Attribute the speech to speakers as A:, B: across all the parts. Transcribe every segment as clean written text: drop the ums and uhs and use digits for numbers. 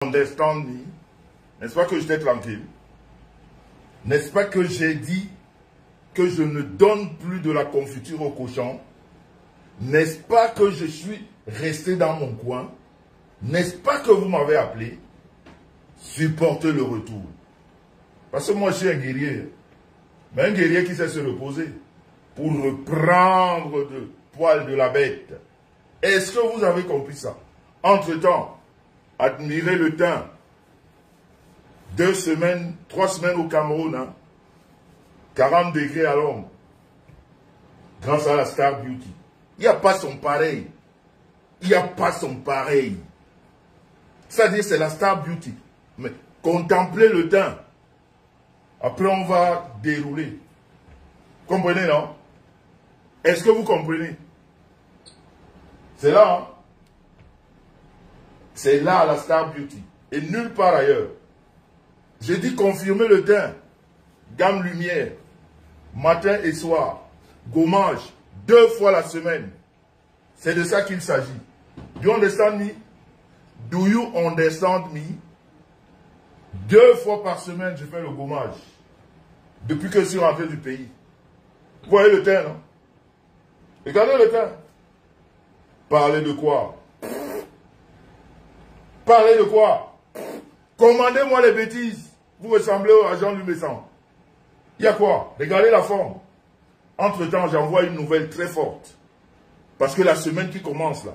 A: Understand me? N'est-ce pas que j'étais tranquille? N'est-ce pas que j'ai dit que je ne donne plus de la confiture au cochon? N'est-ce pas que je suis resté dans mon coin? N'est-ce pas que vous m'avez appelé? Supportez le retour. Parce que moi je suis un guerrier. Mais un guerrier qui sait se reposer pour reprendre de poil de la bête. Est-ce que vous avez compris ça? Entre-temps, admirez le temps. 2 semaines, 3 semaines au Cameroun, hein? 40 degrés à l'ombre. Grâce à la Star Beauty. Il n'y a pas son pareil. Il n'y a pas son pareil. C'est-à-dire c'est la Star Beauty. Mais contemplez le temps. Après on va dérouler. Comprenez, non? Est-ce que vous comprenez? C'est là, hein? C'est là la Star Beauty. Et nulle part ailleurs. J'ai dit confirmer le teint. Gamme lumière. Matin et soir. Gommage. 2 fois la semaine. C'est de ça qu'il s'agit. Do you understand me? Do you understand me? 2 fois par semaine, je fais le gommage. Depuis que je suis rentré du pays. Vous voyez le teint, non? Regardez le teint. Parlez de quoi? Parlez de quoi? Commandez-moi les bêtises. Vous ressemblez au agent Lumescent. Il y a quoi? Regardez la forme. Entre-temps, j'envoie une nouvelle très forte. Parce que la semaine qui commence là,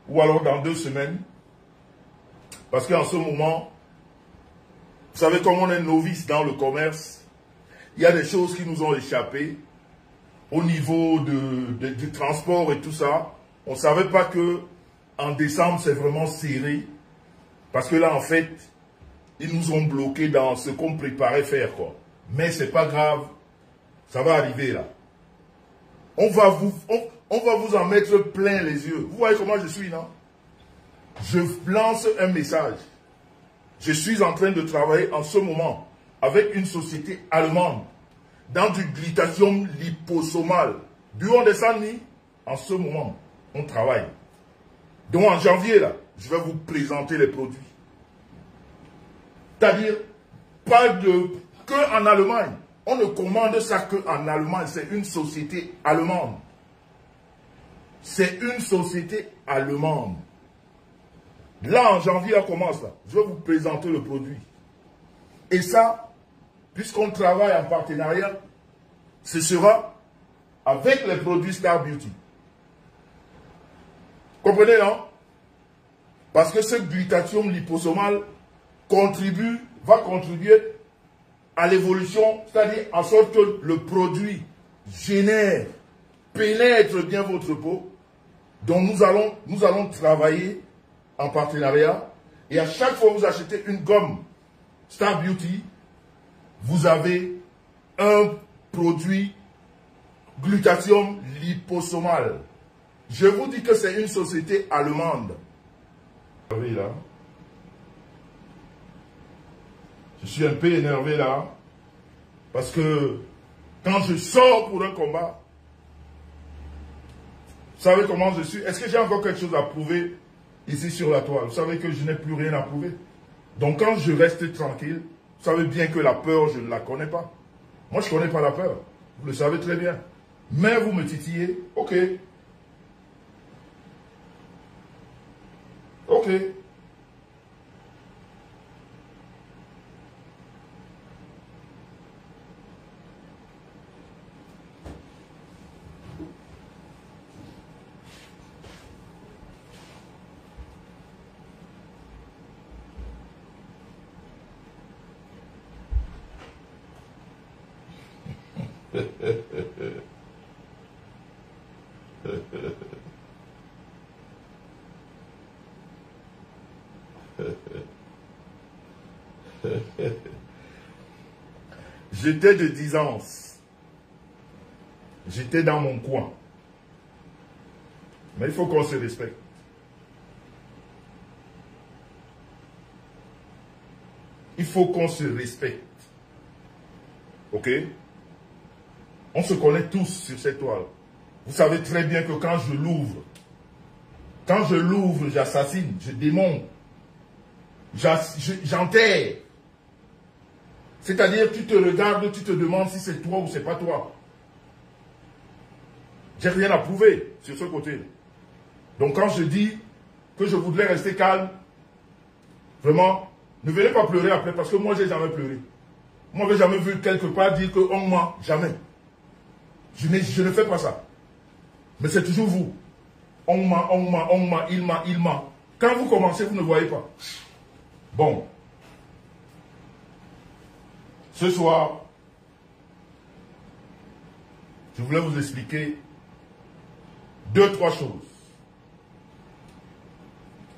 A: ou alors dans 2 semaines, parce qu'en ce moment, vous savez comme on est novice dans le commerce, il y a des choses qui nous ont échappé au niveau du transport et tout ça. On ne savait pas que en décembre, c'est vraiment serré. Parce que là, en fait, ils nous ont bloqués dans ce qu'on préparait faire, quoi. Mais c'est pas grave. Ça va arriver, là. On va vous en mettre plein les yeux. Vous voyez comment je suis, non? Je lance un message. Je suis en train de travailler en ce moment avec une société allemande dans du glutathium liposomal. Du on descend ni en ce moment, on travaille. Donc en janvier, là, je vais vous présenter les produits. C'est-à-dire, pas de que en Allemagne. On ne commande ça que en Allemagne. C'est une société allemande. C'est une société allemande. Là, en janvier, on commence là. Je vais vous présenter le produit. Et ça, puisqu'on travaille en partenariat, ce sera avec les produits Star Beauty. Comprenez, non? Parce que ce glutathium liposomal va contribuer à l'évolution, c'est-à-dire en sorte que le produit pénètre bien votre peau. Donc nous allons travailler en partenariat. Et à chaque fois que vous achetez une gomme Star Beauty, vous avez un produit glutathium liposomal. Je vous dis que c'est une société allemande. Vous voyez là? Je suis un peu énervé là, parce que quand je sors pour un combat, vous savez comment je suis? Est-ce que j'ai encore quelque chose à prouver ici sur la toile? Vous savez que je n'ai plus rien à prouver. Donc quand je reste tranquille, vous savez bien que la peur, je ne la connais pas. Moi, je ne connais pas la peur. Vous le savez très bien. Mais vous me titillez, ok. Ok. J'étais de 10 ans. J'étais dans mon coin. Mais il faut qu'on se respecte. Il faut qu'on se respecte. Ok? On se connaît tous sur cette toile. Vous savez très bien que quand je l'ouvre, j'assassine, je démonte. J'enterre. C'est-à-dire, tu te regardes, tu te demandes si c'est toi ou c'est pas toi. J'ai rien à prouver sur ce côté. Donc quand je dis que je voudrais rester calme, vraiment, ne venez pas pleurer après, parce que moi, j'ai jamais pleuré. Moi, je n'ai jamais vu quelque part dire qu'on ment. Jamais. Je ne fais pas ça. Mais c'est toujours vous. On ment, il ment. Quand vous commencez, vous ne voyez pas. Bon. Ce soir, je voulais vous expliquer 2-3 choses.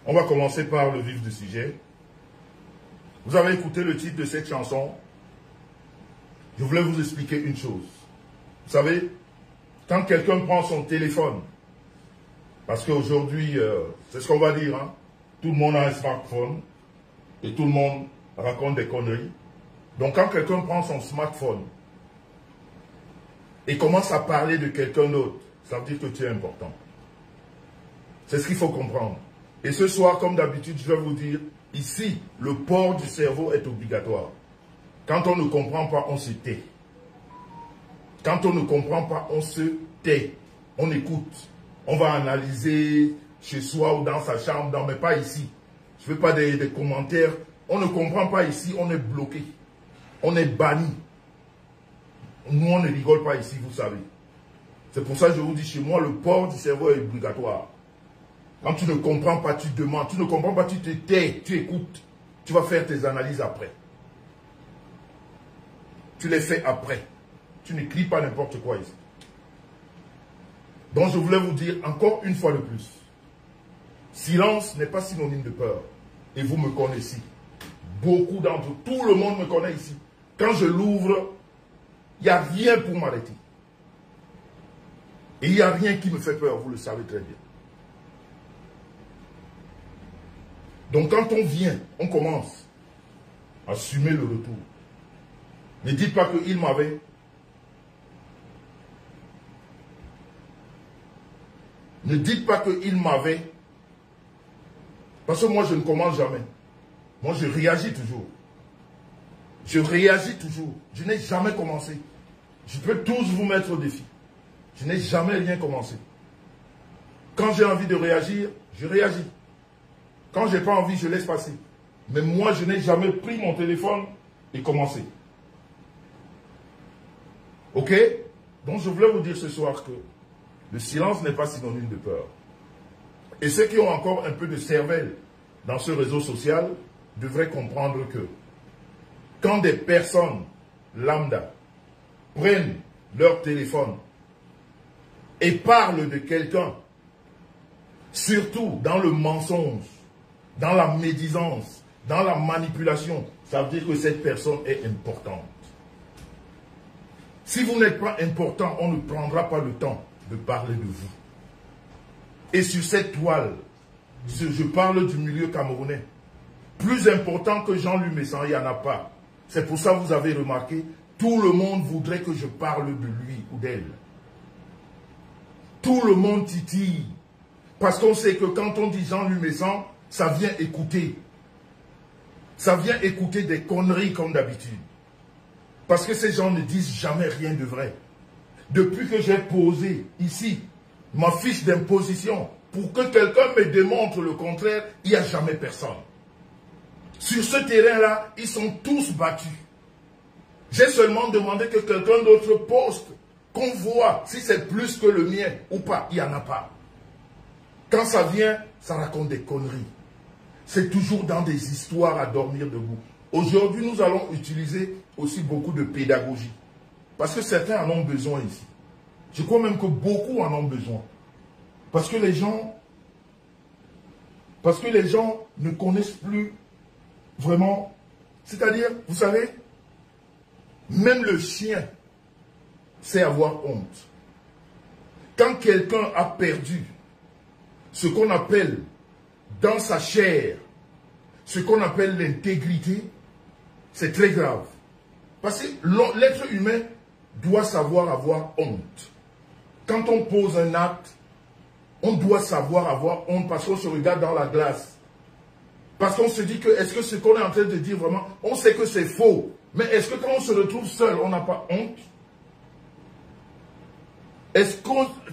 A: On va commencer par le vif du sujet. Vous avez écouté le titre de cette chanson. Je voulais vous expliquer une chose. Vous savez, quand quelqu'un prend son téléphone, parce qu'aujourd'hui, c'est ce qu'on va dire, hein, tout le monde a un smartphone et tout le monde raconte des conneries. Donc quand quelqu'un prend son smartphone et commence à parler de quelqu'un d'autre, ça veut dire que tu es important. C'est ce qu'il faut comprendre. Et ce soir, comme d'habitude, je vais vous dire, ici, le port du cerveau est obligatoire. Quand on ne comprend pas, on se tait. Quand on ne comprend pas, on se tait. On écoute. On va analyser chez soi ou dans sa chambre, mais pas ici. Je ne veux pas des commentaires. On ne comprend pas ici, on est bloqué. On est banni. Nous, on ne rigole pas ici, vous savez. C'est pour ça que je vous dis, chez moi, le port du cerveau est obligatoire. Quand tu ne comprends pas, tu demandes. Tu ne comprends pas, tu te tais, tu écoutes. Tu vas faire tes analyses après. Tu les fais après. Tu n'écris pas n'importe quoi ici. Donc je voulais vous dire encore une fois de plus. Silence n'est pas synonyme de peur. Et vous me connaissez. Beaucoup d'entre vous, tout le monde me connaît ici. Quand je l'ouvre, il n'y a rien pour m'arrêter. Et il n'y a rien qui me fait peur, vous le savez très bien. Donc quand on vient, on commence à assumer le retour. Ne dites pas qu'il m'avait. Ne dites pas qu'il m'avait. Parce que moi, je ne commence jamais. Moi, je réagis toujours. Je réagis toujours. Je n'ai jamais commencé. Je peux tous vous mettre au défi. Je n'ai jamais rien commencé. Quand j'ai envie de réagir, je réagis. Quand je n'ai pas envie, je laisse passer. Mais moi, je n'ai jamais pris mon téléphone et commencé. Ok? Donc, je voulais vous dire ce soir que le silence n'est pas synonyme de peur. Et ceux qui ont encore un peu de cervelle dans ce réseau social devraient comprendre que quand des personnes lambda prennent leur téléphone et parlent de quelqu'un, surtout dans le mensonge, dans la médisance, dans la manipulation, ça veut dire que cette personne est importante. Si vous n'êtes pas important, on ne prendra pas le temps de parler de vous. Et sur cette toile, je parle du milieu camerounais. Plus important que Jean-Louis Messan, il n'y en a pas. C'est pour ça que vous avez remarqué, tout le monde voudrait que je parle de lui ou d'elle. Tout le monde titille. Parce qu'on sait que quand on dit Jean-Louis Messan, ça vient écouter. Ça vient écouter des conneries comme d'habitude. Parce que ces gens ne disent jamais rien de vrai. Depuis que j'ai posé ici ma fiche d'imposition pour que quelqu'un me démontre le contraire, il n'y a jamais personne. Sur ce terrain-là, ils sont tous battus. J'ai seulement demandé que quelqu'un d'autre poste, qu'on voit si c'est plus que le mien ou pas. Il n'y en a pas. Quand ça vient, ça raconte des conneries. C'est toujours dans des histoires à dormir debout. Aujourd'hui, nous allons utiliser aussi beaucoup de pédagogie. Parce que certains en ont besoin ici. Je crois même que beaucoup en ont besoin. Parce que les gens ne connaissent plus vraiment. C'est-à-dire, vous savez, même le chien sait avoir honte. Quand quelqu'un a perdu ce qu'on appelle dans sa chair, ce qu'on appelle l'intégrité, c'est très grave. Parce que l'être humain doit savoir avoir honte. Quand on pose un acte, on doit savoir avoir honte parce qu'on se regarde dans la glace. Parce qu'on se dit que, est-ce que ce qu'on est en train de dire vraiment, on sait que c'est faux. Mais est-ce que quand on se retrouve seul, on n'a pas honte? Est-ce que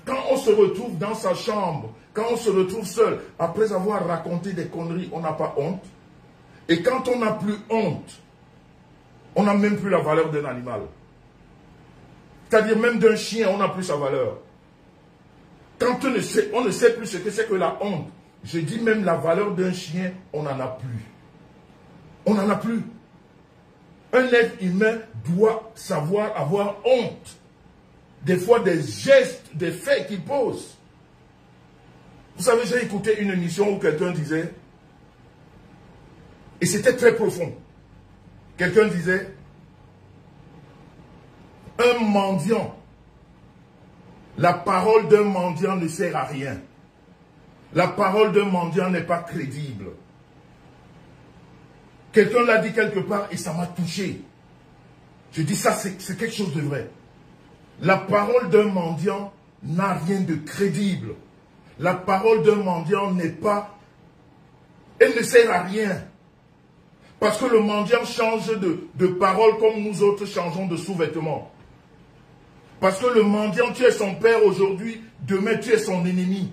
A: quand on se retrouve dans sa chambre, quand on se retrouve seul, après avoir raconté des conneries, on n'a pas honte? Et quand on n'a plus honte, on n'a même plus la valeur d'un animal. C'est-à-dire même d'un chien, on n'a plus sa valeur. Quand on ne sait plus ce que c'est que la honte, je dis même la valeur d'un chien, on n'en a plus. On n'en a plus. Un être humain doit savoir avoir honte. Des fois, des gestes, des faits qu'il pose. Vous savez, j'ai écouté une émission où quelqu'un disait, et c'était très profond, quelqu'un disait, un mendiant, la parole d'un mendiant ne sert à rien. La parole d'un mendiant n'est pas crédible. Quelqu'un l'a dit quelque part et ça m'a touché. Je dis ça, c'est quelque chose de vrai. La parole d'un mendiant n'a rien de crédible. La parole d'un mendiant n'est pas... Elle ne sert à rien. Parce que le mendiant change de parole comme nous autres changeons de sous-vêtements. Parce que le mendiant, tu es son père aujourd'hui, demain tu es son ennemi.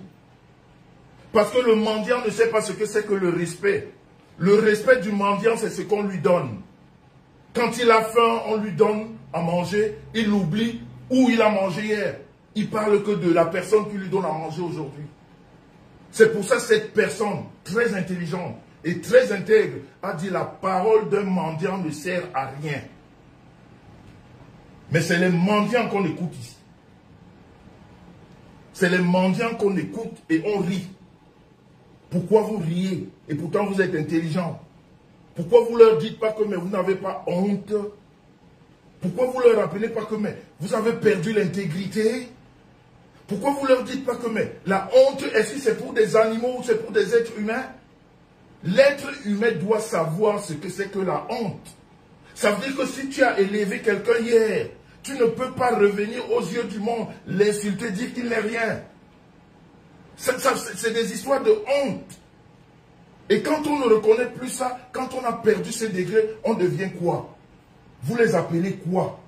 A: Parce que le mendiant ne sait pas ce que c'est que le respect. Le respect du mendiant, c'est ce qu'on lui donne. Quand il a faim, on lui donne à manger, il oublie où il a mangé hier. Il parle que de la personne qui lui donne à manger aujourd'hui. C'est pour ça que cette personne, très intelligente et très intègre, a dit la parole d'un mendiant ne sert à rien. Mais c'est les mendiants qu'on écoute ici. C'est les mendiants qu'on écoute et on rit. Pourquoi vous riez? Et pourtant vous êtes intelligent. Pourquoi vous ne leur dites pas que mais vous n'avez pas honte? Pourquoi vous ne leur rappelez pas que mais vous avez perdu l'intégrité? Pourquoi vous ne leur dites pas que mais la honte, est-ce que c'est pour des animaux ou c'est pour des êtres humains? L'être humain doit savoir ce que c'est que la honte. Ça veut dire que si tu as élevé quelqu'un hier, tu ne peux pas revenir aux yeux du monde, l'insulter, dire qu'il n'est rien. C'est des histoires de honte. Et quand on ne reconnaît plus ça, quand on a perdu ces degrés, on devient quoi? Vous les appelez quoi?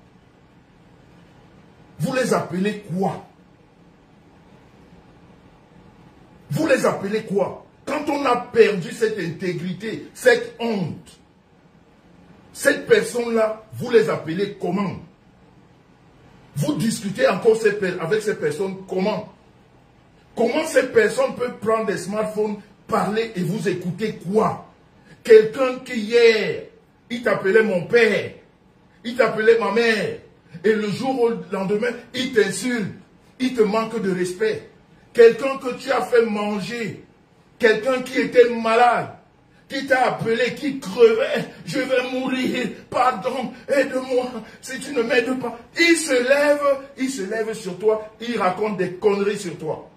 A: Vous les appelez quoi? Vous les appelez quoi? Quand on a perdu cette intégrité, cette honte, cette personne-là, vous les appelez comment? Vous discutez encore avec ces personnes comment? Comment ces personnes peuvent prendre des smartphones, parler et vous écouter quoi? Quelqu'un qui hier, il t'appelait mon père, il t'appelait ma mère, et le jour au lendemain, il t'insulte, il te manque de respect. Quelqu'un que tu as fait manger, quelqu'un qui était malade, qui t'a appelé, qui crevait, je vais mourir, pardon, aide-moi, si tu ne m'aides pas. Il se lève sur toi, il raconte des conneries sur toi.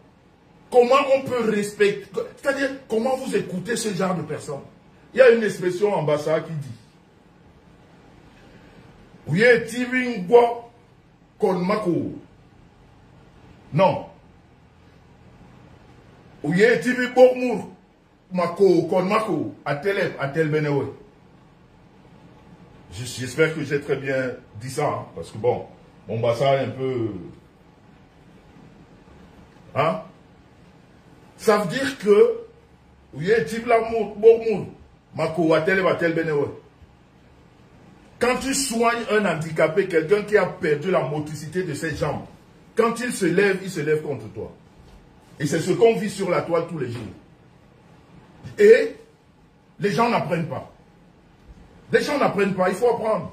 A: Comment on peut respecter, c'est-à-dire comment vous écoutez ce genre de personnes? Il y a une expression en Bassa qui dit oui, Tivingwa Konmako. Non. Oui, Tivingwa Mako Konmako. Atel Benewe. J'espère que j'ai très bien dit ça, hein, parce que bon, mon Bassa est un peu. Hein? Ça veut dire que quand tu soignes un handicapé, quelqu'un qui a perdu la motricité de ses jambes, quand il se lève contre toi. Et c'est ce qu'on vit sur la toile tous les jours. Et les gens n'apprennent pas. Les gens n'apprennent pas, il faut apprendre.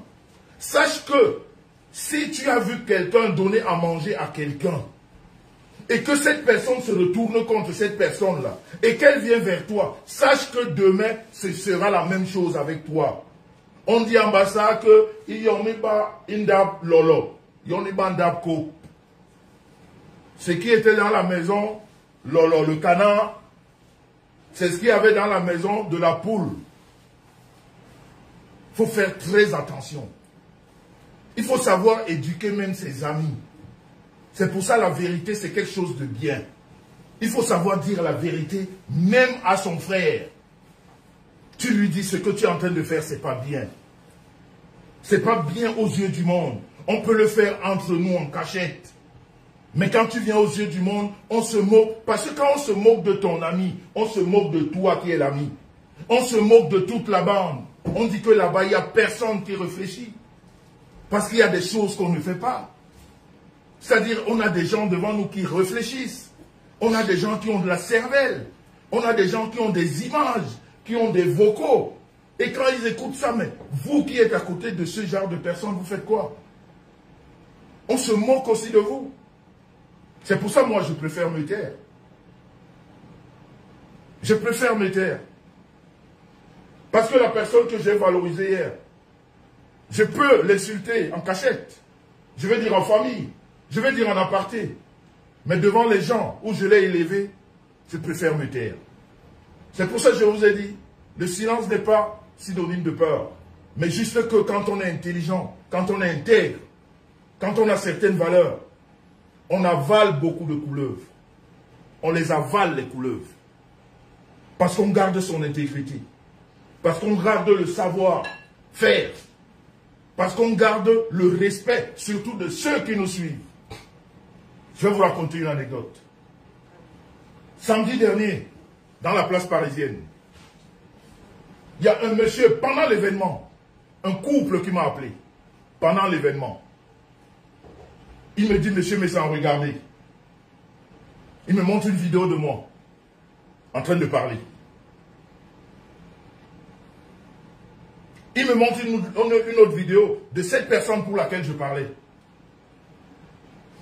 A: Sache que si tu as vu quelqu'un donner à manger à quelqu'un, et que cette personne se retourne contre cette personne-là, et qu'elle vient vers toi, sache que demain, ce sera la même chose avec toi. On dit en Bassa que il y en a pas indab lolo, il y en a pas indab ko. Ce qui était dans la maison, lolo, le canard, c'est ce qu'il y avait dans la maison de la poule. Il faut faire très attention. Il faut savoir éduquer même ses amis. C'est pour ça la vérité, c'est quelque chose de bien. Il faut savoir dire la vérité, même à son frère. Tu lui dis ce que tu es en train de faire, c'est pas bien. C'est pas bien aux yeux du monde. On peut le faire entre nous en cachette. Mais quand tu viens aux yeux du monde, on se moque. Parce que quand on se moque de ton ami, on se moque de toi qui es l'ami. On se moque de toute la bande. On dit que là-bas, il n'y a personne qui réfléchit. Parce qu'il y a des choses qu'on ne fait pas. C'est-à-dire, on a des gens devant nous qui réfléchissent. On a des gens qui ont de la cervelle. On a des gens qui ont des images, qui ont des vocaux. Et quand ils écoutent ça, mais vous qui êtes à côté de ce genre de personnes, vous faites quoi? On se moque aussi de vous. C'est pour ça, moi, je préfère me taire. Je préfère me taire. Parce que la personne que j'ai valorisée hier, je peux l'insulter en cachette. Je vais dire en famille. Je vais dire en aparté. Mais devant les gens où je l'ai élevé, je préfère me taire. C'est pour ça que je vous ai dit, le silence n'est pas synonyme de peur. Mais juste que quand on est intelligent, quand on est intègre, quand on a certaines valeurs, on avale beaucoup de couleuvres. On les avale, les couleuvres. Parce qu'on garde son intégrité. Parce qu'on garde le savoir-faire. Parce qu'on garde le respect, surtout de ceux qui nous suivent. Je vais vous raconter une anecdote. Samedi dernier, dans la place parisienne, il y a un monsieur, pendant l'événement, un couple qui m'a appelé, pendant l'événement. Il me dit, monsieur Messan, regardez. Il me montre une vidéo de moi, en train de parler. Il me montre une autre vidéo de cette personne pour laquelle je parlais.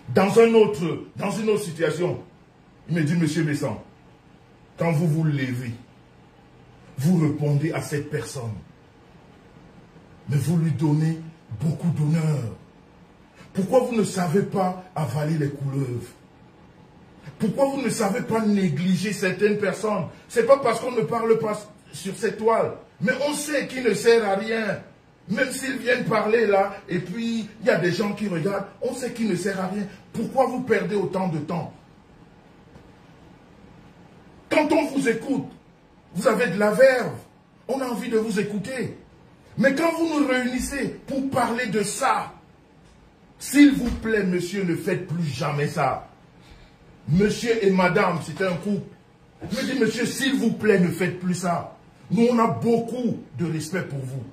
A: Dans une autre situation, il me dit, monsieur Messan, quand vous vous levez, vous répondez à cette personne. Mais vous lui donnez beaucoup d'honneur. Pourquoi vous ne savez pas avaler les couleuvres? Pourquoi vous ne savez pas négliger certaines personnes? Ce n'est pas parce qu'on ne parle pas sur cette toile. Mais on sait qu'il ne sert à rien. Même s'ils viennent parler là, et puis il y a des gens qui regardent, on sait qu'il ne sert à rien. Pourquoi vous perdez autant de temps? Quand on vous écoute, vous avez de la verve. On a envie de vous écouter. Mais quand vous nous réunissez pour parler de ça, s'il vous plaît, monsieur, ne faites plus jamais ça. Monsieur et madame, c'était un couple. Je me dis, monsieur, s'il vous plaît, ne faites plus ça. Nous, on a beaucoup de respect pour vous.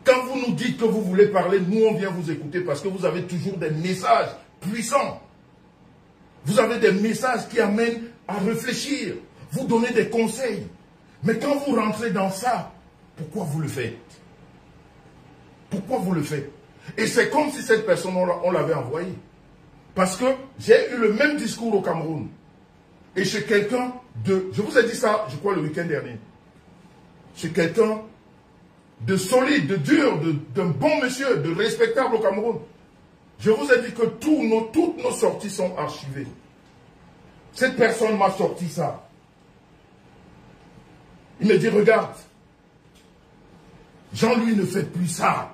A: Quand vous nous dites que vous voulez parler, nous, on vient vous écouter parce que vous avez toujours des messages puissants. Vous avez des messages qui amènent à réfléchir. Vous donnez des conseils. Mais quand vous rentrez dans ça, pourquoi vous le faites? Pourquoi vous le faites? Et c'est comme si cette personne, on l'avait envoyée. Parce que j'ai eu le même discours au Cameroun. Et chez quelqu'un de... Je vous ai dit ça, je crois, le week-end dernier. Chez quelqu'un de solide, de dur, d'un bon monsieur, de respectable au Cameroun. Je vous ai dit que toutes nos sorties sont archivées. Cette personne m'a sorti ça. Il me dit, regarde, Jean-Louis ne fait plus ça.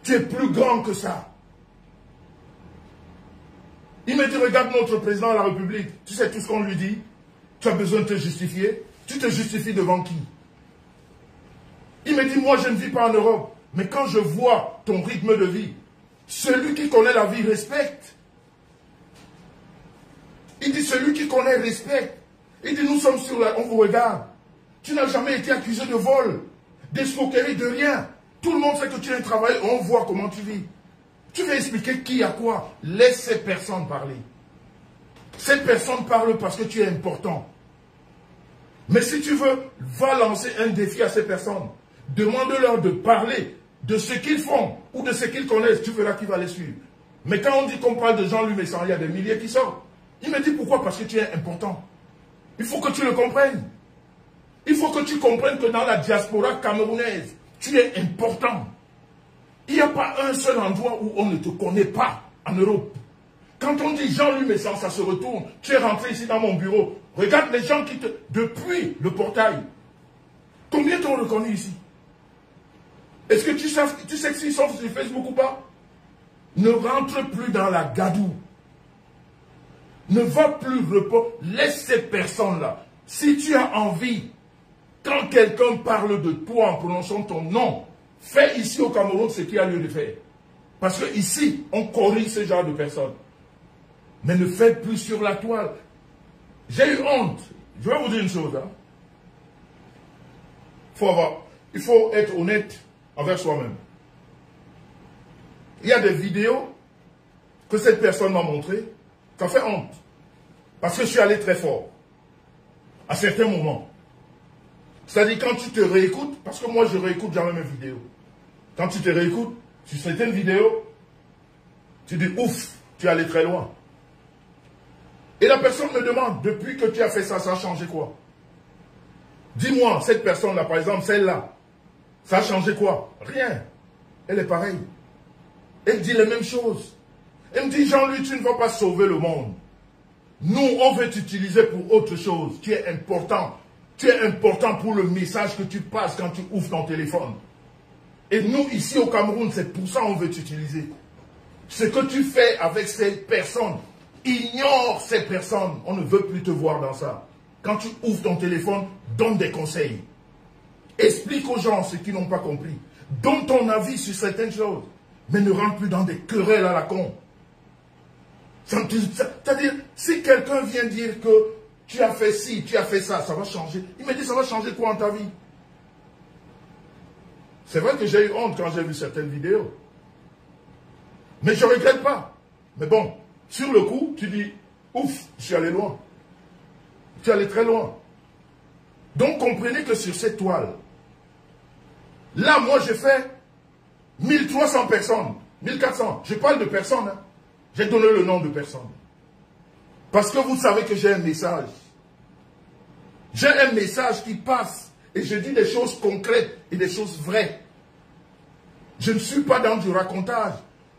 A: Tu es plus grand que ça. Il me dit, regarde notre président de la République. Tu sais tout ce qu'on lui dit. Tu as besoin de te justifier. Tu te justifies devant qui? Il me dit, moi je ne vis pas en Europe. Mais quand je vois ton rythme de vie, celui qui connaît la vie respecte. Il dit, celui qui connaît respecte. Il dit, nous sommes sur la... On vous regarde. Tu n'as jamais été accusé de vol, d'escroquerie, de rien. Tout le monde sait que tu es un travailleur. On voit comment tu vis. Tu veux expliquer qui a quoi? Laisse ces personnes parler. Ces personnes parlent parce que tu es important. Mais si tu veux, va lancer un défi à ces personnes. Demande-leur de parler de ce qu'ils font ou de ce qu'ils connaissent. Tu verras qui va les suivre. Mais quand on dit qu'on parle de Jean-Louis Messan, il y a des milliers qui sortent. Il me dit pourquoi? Parce que tu es important. Il faut que tu le comprennes. Il faut que tu comprennes que dans la diaspora camerounaise, tu es important. Il n'y a pas un seul endroit où on ne te connaît pas en Europe. Quand on dit Jean-Louis Messan, ça se retourne. Tu es rentré ici dans mon bureau. Regarde les gens qui te... Depuis le portail. Combien t'ont reconnu ici? Est-ce que tu sais s'ils sont sur Facebook ou pas? Ne rentre plus dans la gadoue. Ne va plus reposer. Laisse ces personnes-là. Si tu as envie Quand quelqu'un parle de toi en prononçant ton nom, fais ici au Cameroun ce qu'il y a lieu de faire. Parce que ici, on corrige ce genre de personnes. Mais ne faites plus sur la toile. J'ai eu honte. Je vais vous dire une chose. Hein. Il faut être honnête envers soi-même. Il y a des vidéos que cette personne m'a montrées. Ça fait honte. Parce que je suis allé très fort. À certains moments. C'est-à-dire quand tu te réécoutes, parce que moi je réécoute jamais mes vidéos. Quand tu te réécoutes, sur certaines vidéos, tu dis ouf, tu es allé très loin. Et la personne me demande, depuis que tu as fait ça, ça a changé quoi? Dis-moi, cette personne-là, par exemple, celle-là, ça a changé quoi? Rien. Elle est pareille. Elle dit les mêmes choses. Elle me dit, Jean-Louis, tu ne vas pas sauver le monde. Nous, on veut t'utiliser pour autre chose. Tu es important. Tu es important pour le message que tu passes quand tu ouvres ton téléphone. Et nous, ici au Cameroun, c'est pour ça qu'on veut t'utiliser. Ce que tu fais avec ces personnes, ignore ces personnes. On ne veut plus te voir dans ça. Quand tu ouvres ton téléphone, donne des conseils. Explique aux gens ce qu'ils n'ont pas compris. Donne ton avis sur certaines choses. Mais ne rentre plus dans des querelles à la con. C'est-à-dire, si quelqu'un vient dire que tu as fait ci, tu as fait ça, ça va changer. Il me dit, ça va changer quoi en ta vie? C'est vrai que j'ai eu honte quand j'ai vu certaines vidéos. Mais je ne regrette pas. Mais bon, sur le coup, tu dis, ouf, je suis allé loin. Je suis allé très loin. Donc comprenez que sur cette toile, là, moi, j'ai fait 1300 personnes, 1400. Je parle de personnes. Hein. J'ai donné le nom de personnes. Parce que vous savez que j'ai un message. J'ai un message qui passe. Et je dis des choses concrètes et des choses vraies. Je ne suis pas dans du racontage.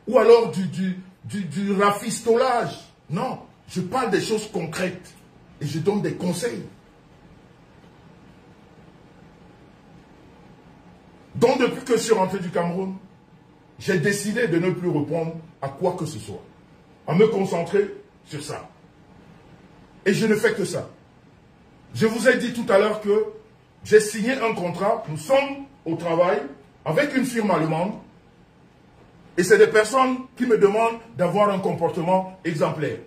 A: Ou alors du rafistolage. Non. Je parle des choses concrètes. Et je donne des conseils. Donc depuis que je suis rentré du Cameroun, j'ai décidé de ne plus répondre à quoi que ce soit. À me concentrer sur ça. Et je ne fais que ça. Je vous ai dit tout à l'heure que j'ai signé un contrat. Nous sommes au travail avec une firme allemande. Et c'est des personnes qui me demandent d'avoir un comportement exemplaire.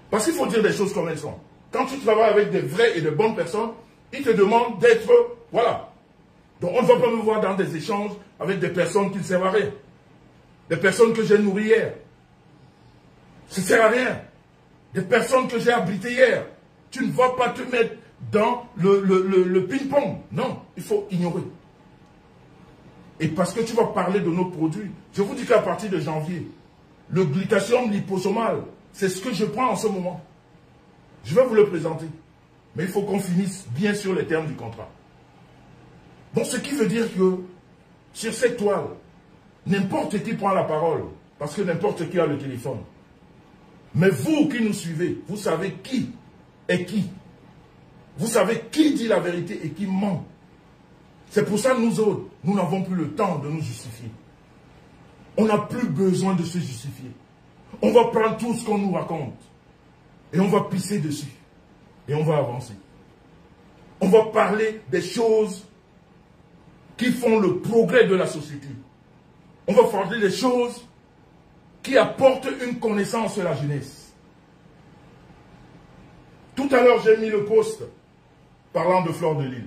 A: Parce qu'il faut dire des choses comme elles sont. Quand tu travailles avec des vraies et de bonnes personnes, ils te demandent d'être... Voilà. Donc on ne va pas me voir dans des échanges avec des personnes qui ne servent à rien. Des personnes que j'ai nourries hier. Ça ne sert à rien. Des personnes que j'ai abritées hier. Tu ne vas pas te mettre dans le ping-pong. Non, il faut ignorer. Et parce que tu vas parler de nos produits, je vous dis qu'à partir de janvier, le glutathion liposomal, c'est ce que je prends en ce moment. Je vais vous le présenter. Mais il faut qu'on finisse bien sur les termes du contrat. Donc ce qui veut dire que sur cette toile, n'importe qui prend la parole, parce que n'importe qui a le téléphone. Mais vous qui nous suivez, vous savez qui est qui. Vous savez qui dit la vérité et qui ment. C'est pour ça que nous autres, nous n'avons plus le temps de nous justifier. On n'a plus besoin de se justifier. On va prendre tout ce qu'on nous raconte et on va pisser dessus et on va avancer. On va parler des choses qui font le progrès de la société. On va parler des choses qui apportent une connaissance à la jeunesse. Tout à l'heure, j'ai mis le post parlant de Fleur de Lys.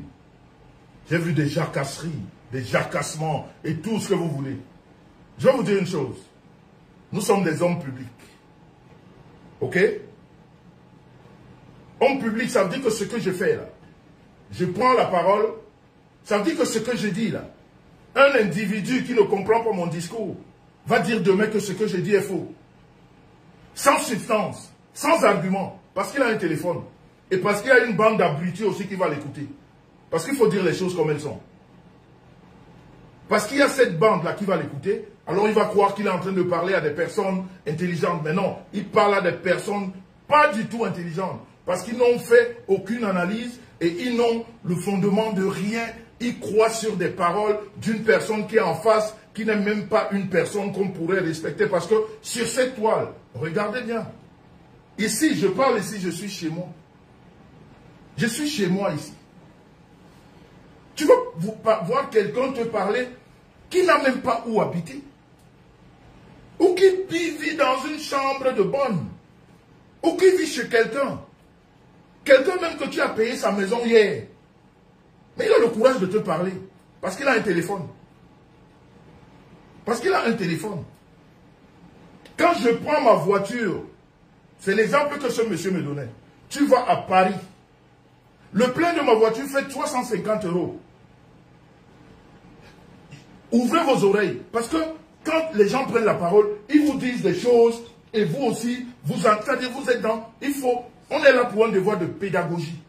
A: J'ai vu des jacasseries, des jacassements et tout ce que vous voulez. Je vais vous dire une chose. Nous sommes des hommes publics. Ok? Homme public, ça veut dire que ce que je fais là, je prends la parole, ça veut dire que ce que je dis là, un individu qui ne comprend pas mon discours va dire demain que ce que je dis est faux. Sans substance, sans argument, parce qu'il a un téléphone. Et parce qu'il y a une bande d'abrutis aussi qui va l'écouter. Parce qu'il faut dire les choses comme elles sont. Parce qu'il y a cette bande-là qui va l'écouter, alors il va croire qu'il est en train de parler à des personnes intelligentes. Mais non, il parle à des personnes pas du tout intelligentes. Parce qu'ils n'ont fait aucune analyse et ils n'ont le fondement de rien. Ils croient sur des paroles d'une personne qui est en face, qui n'est même pas une personne qu'on pourrait respecter. Parce que sur cette toile, regardez bien. Ici, je parle ici, je suis chez moi. Je suis chez moi ici. Tu vas voir quelqu'un te parler qui n'a même pas où habiter. Ou qui vit dans une chambre de bonne. Ou qui vit chez quelqu'un. Quelqu'un même que tu as payé sa maison hier. Mais il a le courage de te parler. Parce qu'il a un téléphone. Parce qu'il a un téléphone. Quand je prends ma voiture, c'est l'exemple que ce monsieur me donnait. Tu vas à Paris. Le plein de ma voiture fait 350 €. Ouvrez vos oreilles. Parce que quand les gens prennent la parole, ils vous disent des choses. Et vous aussi, vous entendez, vous êtes dans... On est là pour un devoir de pédagogie.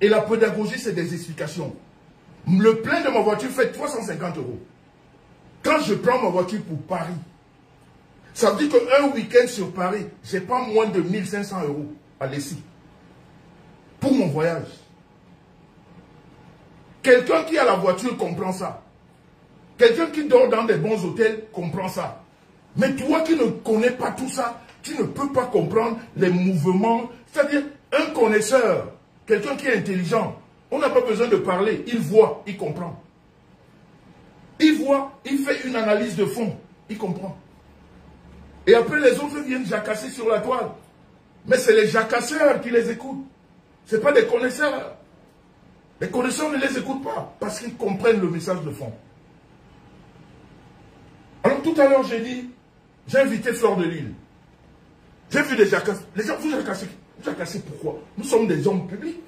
A: Et la pédagogie, c'est des explications. Le plein de ma voiture fait 350 €. Quand je prends ma voiture pour Paris, ça veut dire qu'un week-end sur Paris, je n'ai pas moins de 1500 € à l'essai. Pour mon voyage. Quelqu'un qui a la voiture comprend ça. Quelqu'un qui dort dans des bons hôtels comprend ça. Mais toi qui ne connais pas tout ça, tu ne peux pas comprendre les mouvements. C'est-à-dire, un connaisseur, quelqu'un qui est intelligent, on n'a pas besoin de parler. Il voit, il comprend. Il voit, il fait une analyse de fond, il comprend. Et après, les autres viennent jacasser sur la toile. Mais c'est les jacasseurs qui les écoutent. Ce n'est pas des connaisseurs. Les connaisseurs ne les écoutent pas parce qu'ils comprennent le message de fond. Alors tout à l'heure, j'ai dit, j'ai invité Fleur de Lille. J'ai vu des jacasseurs. Les gens, vous jacassez. Vous jacassez pourquoi? Nous sommes des hommes publics.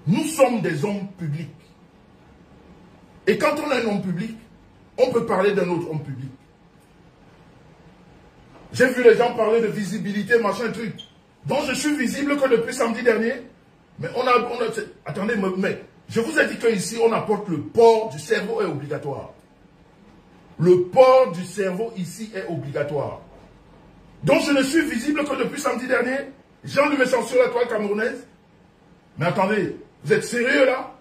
A: Nous sommes des hommes publics. Et quand on est un homme public, on peut parler d'un autre homme public. J'ai vu les gens parler de visibilité, machin, truc. Donc je suis visible que depuis samedi dernier. Mais attendez, mais je vous ai dit qu'ici, on apporte le port du cerveau est obligatoire. Le port du cerveau ici est obligatoire. Donc je ne suis visible que depuis samedi dernier. Jean lui met sur la toile camerounaise. Mais attendez, vous êtes sérieux là?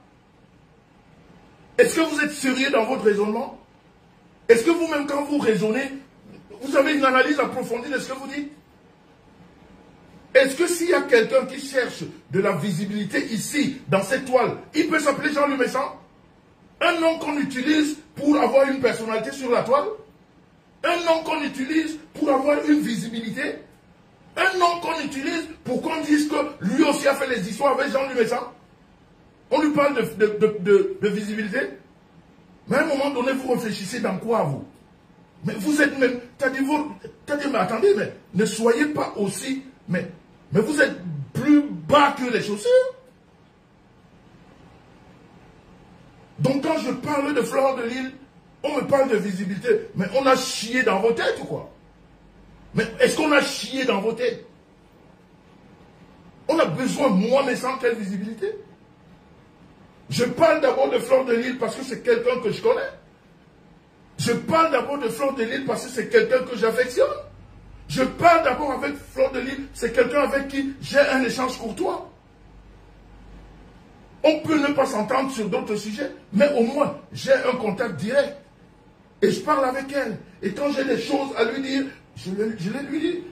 A: Est-ce que vous êtes sérieux dans votre raisonnement? Est-ce que vous-même, quand vous raisonnez, vous avez une analyse approfondie de ce que vous dites? Est-ce que s'il y a quelqu'un qui cherche de la visibilité ici, dans cette toile, il peut s'appeler Jean Lumessant? Un nom qu'on utilise pour avoir une personnalité sur la toile? Un nom qu'on utilise pour avoir une visibilité? Un nom qu'on utilise pour qu'on dise que lui aussi a fait les histoires avec Jean Lumessant? On lui parle de visibilité. Mais à un moment donné, vous réfléchissez dans quoi, vous? Mais vous êtes même... mais attendez, mais ne soyez pas aussi... Mais vous êtes plus bas que les chaussures. Donc quand je parle de Fleur de Lille, on me parle de visibilité. Mais on a chié dans vos têtes ou quoi? Mais est-ce qu'on a chié dans vos têtes? On a besoin, moi, mais sans quelle visibilité? Je parle d'abord de Fleur de Lille parce que c'est quelqu'un que je connais. Je parle d'abord de Fleur de Lille parce que c'est quelqu'un que j'affectionne. Je parle d'abord avec Fleur de Lille, c'est quelqu'un avec qui j'ai un échange courtois. On peut ne pas s'entendre sur d'autres sujets, mais au moins, j'ai un contact direct. Et je parle avec elle. Et quand j'ai des choses à lui dire, je les lui dis.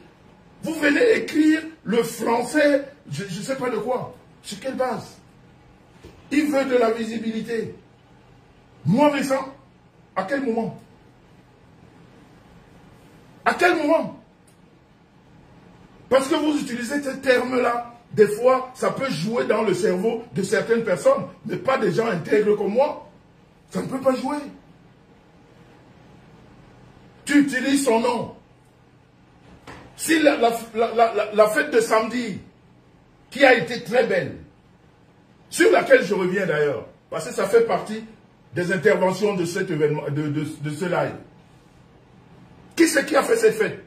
A: Vous venez écrire le français, je ne sais pas de quoi. Sur quelle base? Il veut de la visibilité. Moi, Vincent, à quel moment? À quel moment? Parce que vous utilisez ce terme-là, des fois, ça peut jouer dans le cerveau de certaines personnes, mais pas des gens intègres comme moi. Ça ne peut pas jouer. Tu utilises son nom. Si la fête de samedi, qui a été très belle, sur laquelle je reviens d'ailleurs, parce que ça fait partie des interventions de cet événement, de ce live. Qui c'est qui a fait cette fête?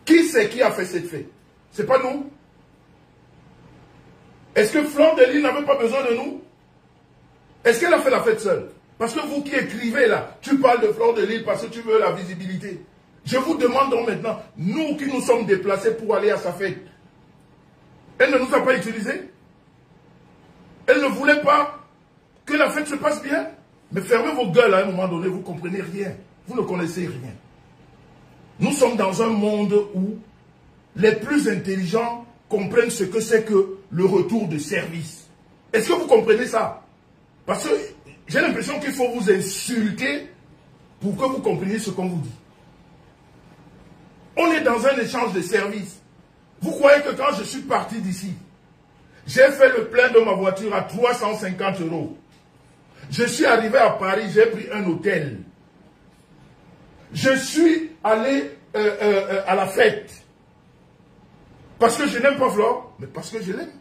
A: Qui c'est qui a fait cette fête? C'est pas nous. Est-ce que Fleur de Lille n'avait pas besoin de nous? Est-ce qu'elle a fait la fête seule? Parce que vous qui écrivez là, tu parles de Fleur de Lille parce que tu veux la visibilité. Je vous demande donc maintenant, nous qui nous sommes déplacés pour aller à sa fête, elle ne nous a pas utilisés? Elle ne voulait pas que la fête se passe bien? Mais fermez vos gueules à un moment donné, vous ne comprenez rien. Vous ne connaissez rien. Nous sommes dans un monde où les plus intelligents comprennent ce que c'est que le retour de service. Est-ce que vous comprenez ça? Parce que j'ai l'impression qu'il faut vous insulter pour que vous compreniez ce qu'on vous dit. On est dans un échange de services. Vous croyez que quand je suis parti d'ici, j'ai fait le plein de ma voiture à 350 €. Je suis arrivé à Paris, j'ai pris un hôtel. Je suis allé à la fête. Parce que je n'aime pas Flore, mais parce que je l'aime.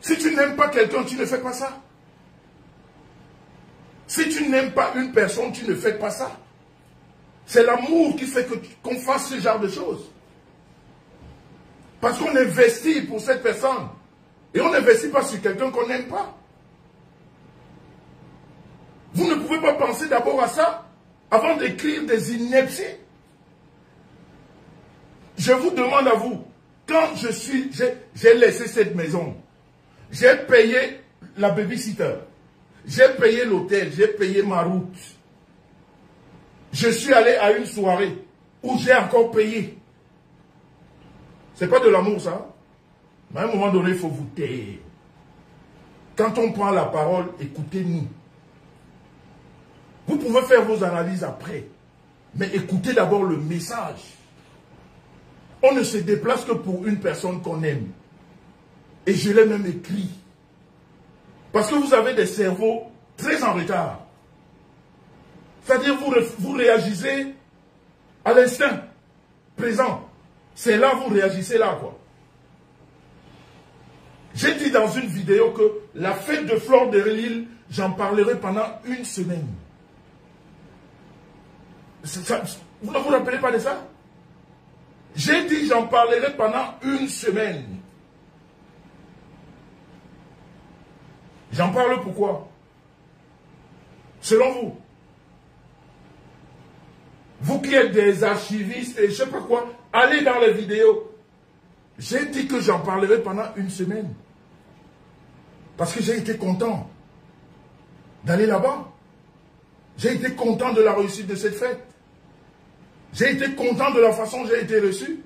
A: Si tu n'aimes pas quelqu'un, tu ne fais pas ça. Si tu n'aimes pas une personne, tu ne fais pas ça. C'est l'amour qui fait qu'on fasse ce genre de choses. Parce qu'on investit pour cette personne. Et on n'investit pas sur quelqu'un qu'on n'aime pas. Vous ne pouvez pas penser d'abord à ça avant d'écrire des inepties. Je vous demande à vous, quand j'ai laissé cette maison, j'ai payé la babysitter, j'ai payé l'hôtel, j'ai payé ma route. Je suis allé à une soirée où j'ai encore payé. C'est pas de l'amour, ça. Mais à un moment donné, il faut vous taire. Quand on prend la parole, écoutez-nous. Vous pouvez faire vos analyses après. Mais écoutez d'abord le message. On ne se déplace que pour une personne qu'on aime. Et je l'ai même écrit. Parce que vous avez des cerveaux très en retard. C'est-à-dire vous réagissez à l'instinct présent. C'est là vous réagissez là, quoi. J'ai dit dans une vidéo que la fête de Flore de Lille, j'en parlerai pendant une semaine. Vous ne vous rappelez pas de ça? J'ai dit j'en parlerai pendant une semaine. J'en parle pourquoi? Selon vous. Vous qui êtes des archivistes et je ne sais pas quoi, allez dans les vidéos. J'ai dit que j'en parlerai pendant une semaine. Parce que j'ai été content d'aller là-bas. J'ai été content de la réussite de cette fête. J'ai été content de la façon dont j'ai été reçu.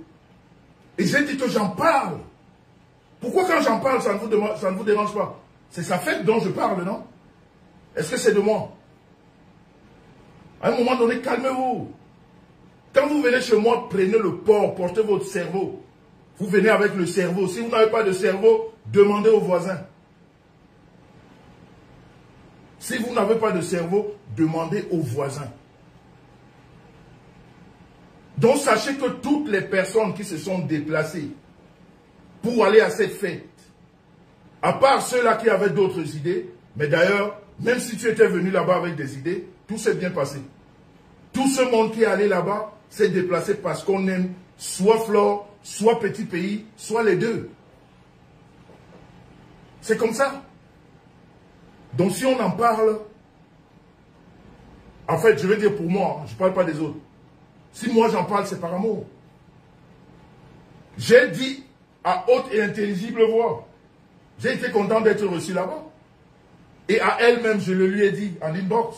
A: Et j'ai dit que j'en parle. Pourquoi quand j'en parle, ça ne vous dérange pas? C'est sa fête dont je parle, non? Est-ce que c'est de moi? À un moment donné, calmez-vous. Quand vous venez chez moi, prenez le port, portez votre cerveau. Vous venez avec le cerveau. Si vous n'avez pas de cerveau, demandez aux voisins. Si vous n'avez pas de cerveau, demandez aux voisins. Donc sachez que toutes les personnes qui se sont déplacées pour aller à cette fête, à part ceux-là qui avaient d'autres idées, mais d'ailleurs, même si tu étais venu là-bas avec des idées, tout s'est bien passé. Tout ce monde qui est allé là-bas s'est déplacé parce qu'on aime soit Flore, soit Petit Pays, soit les deux. C'est comme ça. Donc si on en parle, en fait, je vais dire pour moi, je ne parle pas des autres. Si moi j'en parle, c'est par amour. J'ai dit à haute et intelligible voix, j'ai été content d'être reçu là-bas. Et à elle-même, je le lui ai dit en inbox.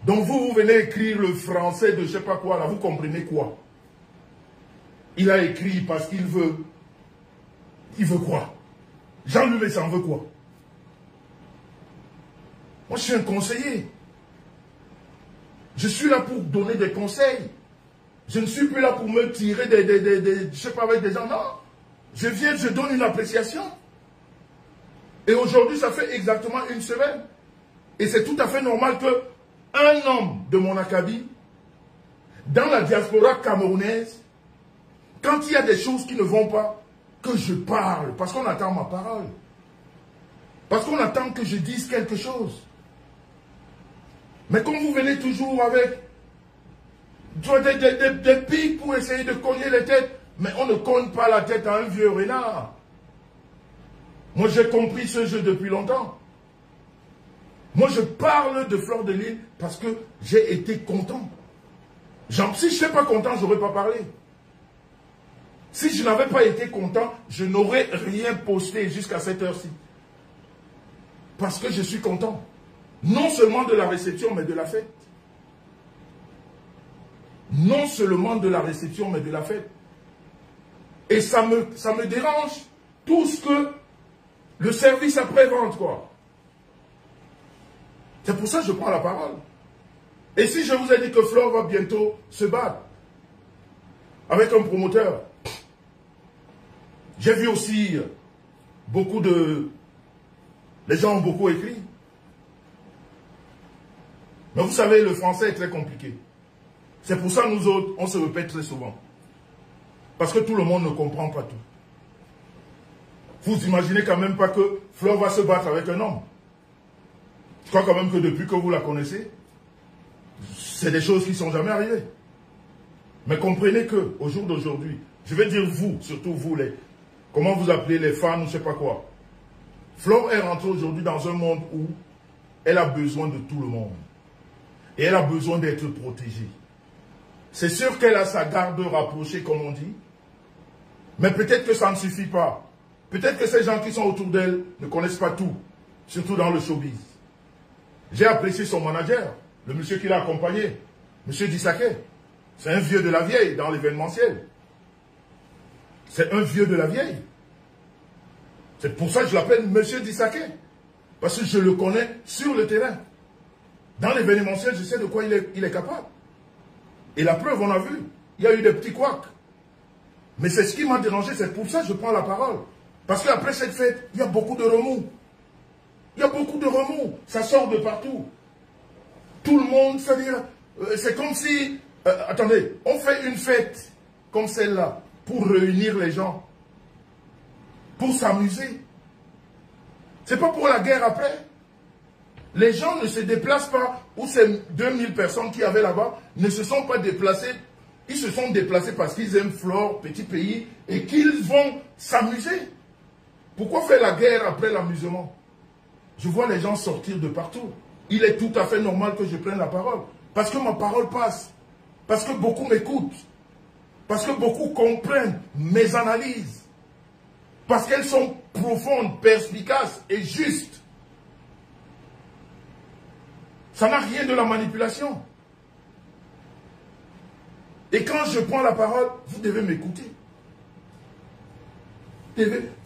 A: Donc vous venez écrire le français de je ne sais pas quoi, là, vous comprenez quoi? Il a écrit parce qu'il veut. Il veut quoi? Jean-Louis Messan veut quoi? Moi, je suis un conseiller. Je suis là pour donner des conseils. Je ne suis plus là pour me tirer je ne sais pas, avec des gens. Non. Je viens, je donne une appréciation. Et aujourd'hui, ça fait exactement une semaine. Et c'est tout à fait normal que un homme de mon acabit, dans la diaspora camerounaise, quand il y a des choses qui ne vont pas, que je parle, parce qu'on attend ma parole. Parce qu'on attend que je dise quelque chose. Mais comme vous venez toujours avec des pics pour essayer de cogner les têtes, mais on ne cogne pas la tête à un vieux renard. Moi, j'ai compris ce jeu depuis longtemps. Moi, je parle de Flore de Lille parce que j'ai été content. Si je ne suis pas content, je n'aurais pas parlé. Si je n'avais pas été content, je n'aurais rien posté jusqu'à cette heure-ci. Parce que je suis content. Non seulement de la réception, mais de la fête. Non seulement de la réception, mais de la fête. Et ça me dérange tout ce que Le service après-vente, quoi. C'est pour ça que je prends la parole. Et si je vous ai dit que Flore va bientôt se battre avec un promoteur, j'ai vu aussi beaucoup de... Les gens ont beaucoup écrit. Mais vous savez, le français est très compliqué. C'est pour ça que nous autres, on se répète très souvent. Parce que tout le monde ne comprend pas tout. Vous imaginez quand même pas que Flore va se battre avec un homme. Je crois quand même que depuis que vous la connaissez, c'est des choses qui ne sont jamais arrivées. Mais comprenez que, au jour d'aujourd'hui, je vais dire vous, surtout vous, comment vous appelez les fans ou je ne sais pas quoi. Flore est rentrée aujourd'hui dans un monde où elle a besoin de tout le monde. Et elle a besoin d'être protégée. C'est sûr qu'elle a sa garde rapprochée, comme on dit. Mais peut-être que ça ne suffit pas. Peut-être que ces gens qui sont autour d'elle ne connaissent pas tout. Surtout dans le showbiz. J'ai apprécié son manager, le monsieur qui l'a accompagné, monsieur Dissaké. C'est un vieux de la vieille dans l'événementiel. C'est un vieux de la vieille. C'est pour ça que je l'appelle monsieur Dissaké. Parce que je le connais sur le terrain. Dans l'événementiel, je sais de quoi il est capable. Et la preuve, on a vu. Il y a eu des petits couacs. Mais c'est ce qui m'a dérangé, c'est pour ça que je prends la parole. Parce qu'après cette fête, il y a beaucoup de remous. Il y a beaucoup de remous. Ça sort de partout. Tout le monde, c'est-à-dire, c'est comme si... attendez, on fait une fête comme celle-là pour réunir les gens. Pour s'amuser. C'est pas pour la guerre après. Les gens ne se déplacent pas, ou ces 2000 personnes qui avaient là-bas ne se sont pas déplacés. Ils se sont déplacés parce qu'ils aiment Flore, petit pays, et qu'ils vont s'amuser. Pourquoi faire la guerre après l'amusement? Je vois les gens sortir de partout. Il est tout à fait normal que je prenne la parole. Parce que ma parole passe. Parce que beaucoup m'écoutent. Parce que beaucoup comprennent mes analyses. Parce qu'elles sont profondes, perspicaces et justes. Ça n'a rien de la manipulation. Et quand je prends la parole, vous devez m'écouter.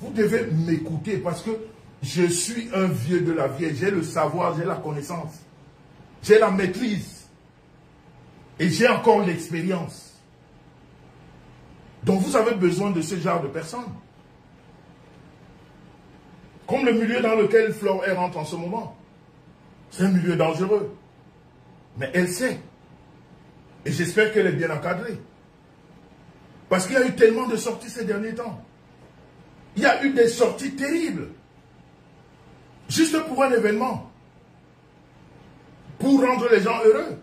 A: Vous devez m'écouter parce que je suis un vieux de la vieille. J'ai le savoir, j'ai la connaissance. J'ai la maîtrise. Et j'ai encore l'expérience. Donc vous avez besoin de ce genre de personnes. Comme le milieu dans lequel Flore rentre en ce moment. C'est un milieu dangereux. Mais elle sait. Et j'espère qu'elle est bien encadrée. Parce qu'il y a eu tellement de sorties ces derniers temps. Il y a eu des sorties terribles. Juste pour un événement. Pour rendre les gens heureux.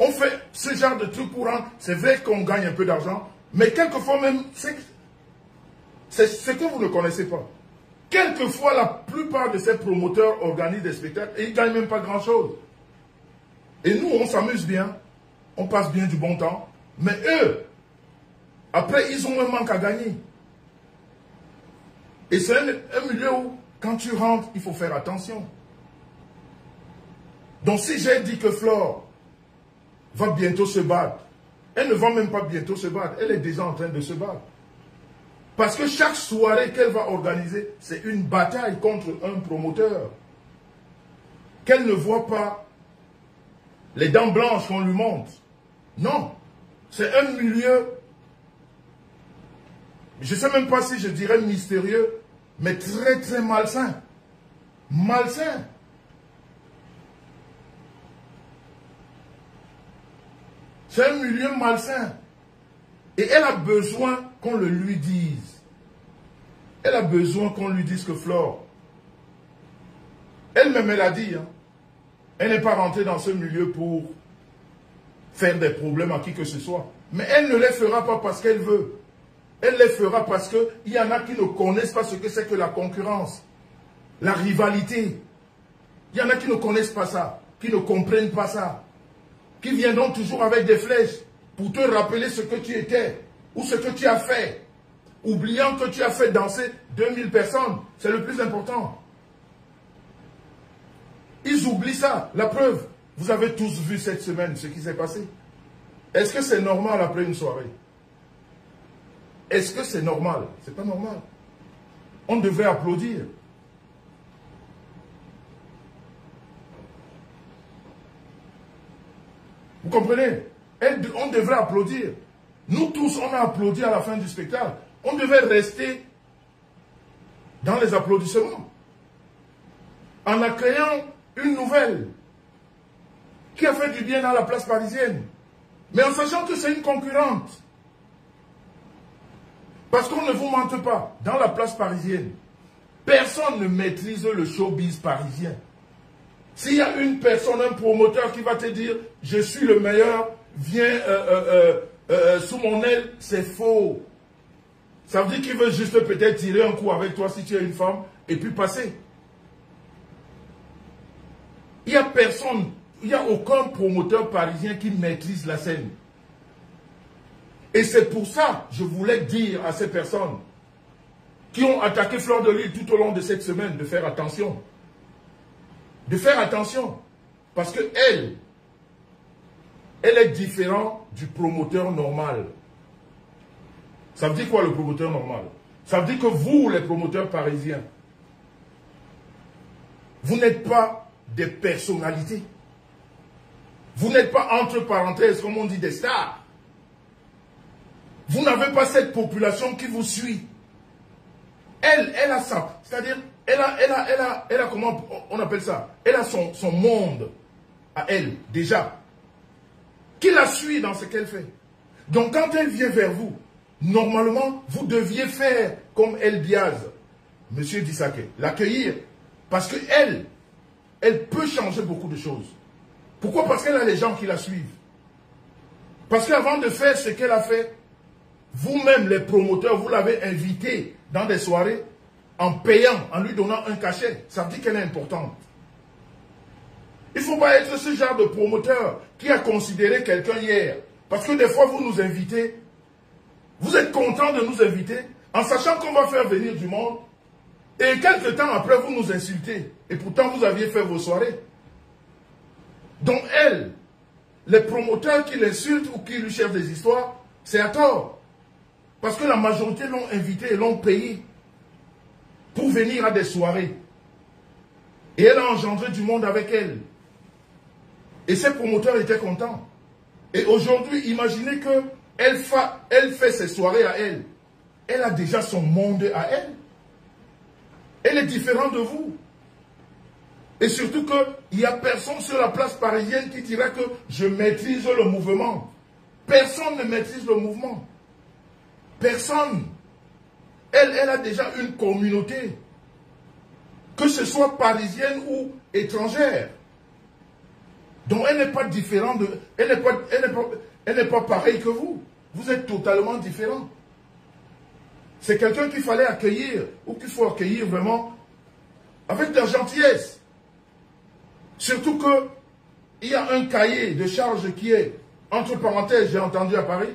A: On fait ce genre de trucs pour rendre... C'est vrai qu'on gagne un peu d'argent. Mais quelquefois même... C'est ce que vous ne connaissez pas. Quelquefois, la plupart de ces promoteurs organisent des spectacles et ils ne gagnent même pas grand-chose. Et nous, on s'amuse bien. On passe bien du bon temps. Mais eux, après, ils ont un manque à gagner. Et c'est un milieu où, quand tu rentres, il faut faire attention. Donc, si j'ai dit que Flore va bientôt se battre, elle ne va même pas bientôt se battre. Elle est déjà en train de se battre. Parce que chaque soirée qu'elle va organiser, c'est une bataille contre un promoteur. Qu'elle ne voit pas les dents blanches qu'on lui montre. Non. C'est un milieu, je ne sais même pas si je dirais mystérieux, mais très très malsain. Malsain. C'est un milieu malsain. Et elle a besoin qu'on le lui dise. Elle a besoin qu'on lui dise que Flore, elle-même elle a dit, hein, elle n'est pas rentrée dans ce milieu pour faire des problèmes à qui que ce soit. Mais elle ne les fera pas parce qu'elle veut. Elle les fera parce qu'il y en a qui ne connaissent pas ce que c'est que la concurrence, la rivalité. Il y en a qui ne connaissent pas ça, qui ne comprennent pas ça, qui viendront toujours avec des flèches pour te rappeler ce que tu étais ou ce que tu as fait, oubliant que tu as fait danser 2000 personnes. C'est le plus important. Ils oublient ça. La preuve, vous avez tous vu cette semaine ce qui s'est passé. Est-ce que c'est normal après une soirée? Est-ce que c'est normal? C'est pas normal. on devrait applaudir. Vous comprenez? On devrait applaudir. Nous tous, on a applaudi à la fin du spectacle. On devait rester dans les applaudissements. En accueillant une nouvelle qui a fait du bien dans la place parisienne. Mais en sachant que c'est une concurrente. Parce qu'on ne vous mente pas, dans la place parisienne, personne ne maîtrise le showbiz parisien. S'il y a une personne, un promoteur qui va te dire « Je suis le meilleur, viens sous mon aile », c'est faux. Ça veut dire qu'il veut juste peut-être tirer un coup avec toi si tu es une femme et puis passer. Il n'y a personne, il n'y a aucun promoteur parisien qui maîtrise la scène. Et c'est pour ça que je voulais dire à ces personnes qui ont attaqué Fleur de Lys tout au long de cette semaine de faire attention. De faire attention. Parce que elle est différente du promoteur normal. Ça veut dire quoi le promoteur normal? Ça veut dire que vous, les promoteurs parisiens, vous n'êtes pas des personnalités. Vous n'êtes pas, entre parenthèses, comme on dit, des stars. Vous n'avez pas cette population qui vous suit. Elle a ça. C'est-à-dire, elle a, comment on appelle ça? Elle a son monde à elle, déjà. Qui la suit dans ce qu'elle fait. Donc, quand elle vient vers vous, normalement, vous deviez faire comme El Diaz, Monsieur Dissaké, l'accueillir. Parce qu'elle, elle peut changer beaucoup de choses. Pourquoi? Parce qu'elle a les gens qui la suivent. Parce qu'avant de faire ce qu'elle a fait, vous-même, les promoteurs, vous l'avez invitée dans des soirées en payant, en lui donnant un cachet. Ça veut dire qu'elle est importante. Il ne faut pas être ce genre de promoteur qui a considéré quelqu'un hier. Parce que des fois, vous nous invitez, vous êtes content de nous inviter, en sachant qu'on va faire venir du monde, et quelques temps après, vous nous insultez. Et pourtant, vous aviez fait vos soirées. Donc elle, les promoteurs qui l'insultent ou qui lui cherchent des histoires, c'est à tort. Parce que la majorité l'ont invité et l'ont payé pour venir à des soirées. Et elle a engendré du monde avec elle. Et ces promoteurs étaient contents. Et aujourd'hui, imaginez qu'elle fait ses soirées à elle. Elle a déjà son monde à elle. Elle est différente de vous. Et surtout qu'il n'y a personne sur la place parisienne qui dira que je maîtrise le mouvement. Personne ne maîtrise le mouvement. Personne. Elle a déjà une communauté. Que ce soit parisienne ou étrangère. Donc elle n'est pas différente de... Elle n'est pas pareille que vous. Vous êtes totalement différent. C'est quelqu'un qu'il fallait accueillir, ou qu'il faut accueillir vraiment avec de la gentillesse. Surtout qu'il y a un cahier de charges qui est, entre parenthèses, j'ai entendu à Paris,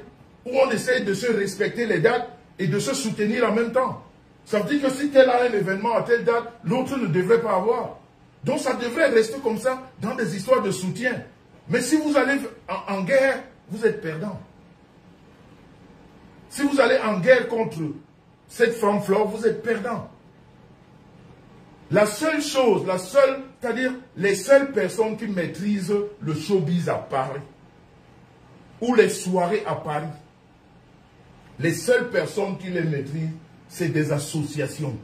A: où on essaie de se respecter les dates et de se soutenir en même temps. Ça veut dire que si tel a un événement à telle date, l'autre ne devrait pas avoir. Donc ça devrait rester comme ça dans des histoires de soutien. Mais si vous allez en guerre, vous êtes perdant. Si vous allez en guerre contre cette femme Flore, vous êtes perdant. La seule chose, c'est-à-dire les seules personnes qui maîtrisent le showbiz à Paris, ou les soirées à Paris, les seules personnes qui les maîtrisent, c'est des associations.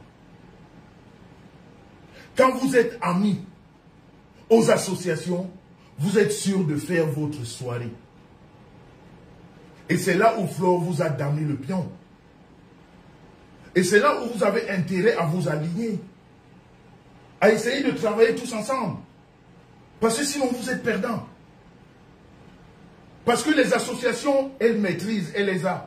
A: Quand vous êtes amis aux associations, vous êtes sûr de faire votre soirée. Et c'est là où Flore vous a damné le pion. Et c'est là où vous avez intérêt à vous aligner. À essayer de travailler tous ensemble. Parce que sinon vous êtes perdants. Parce que les associations, elles maîtrisent, elles les ont.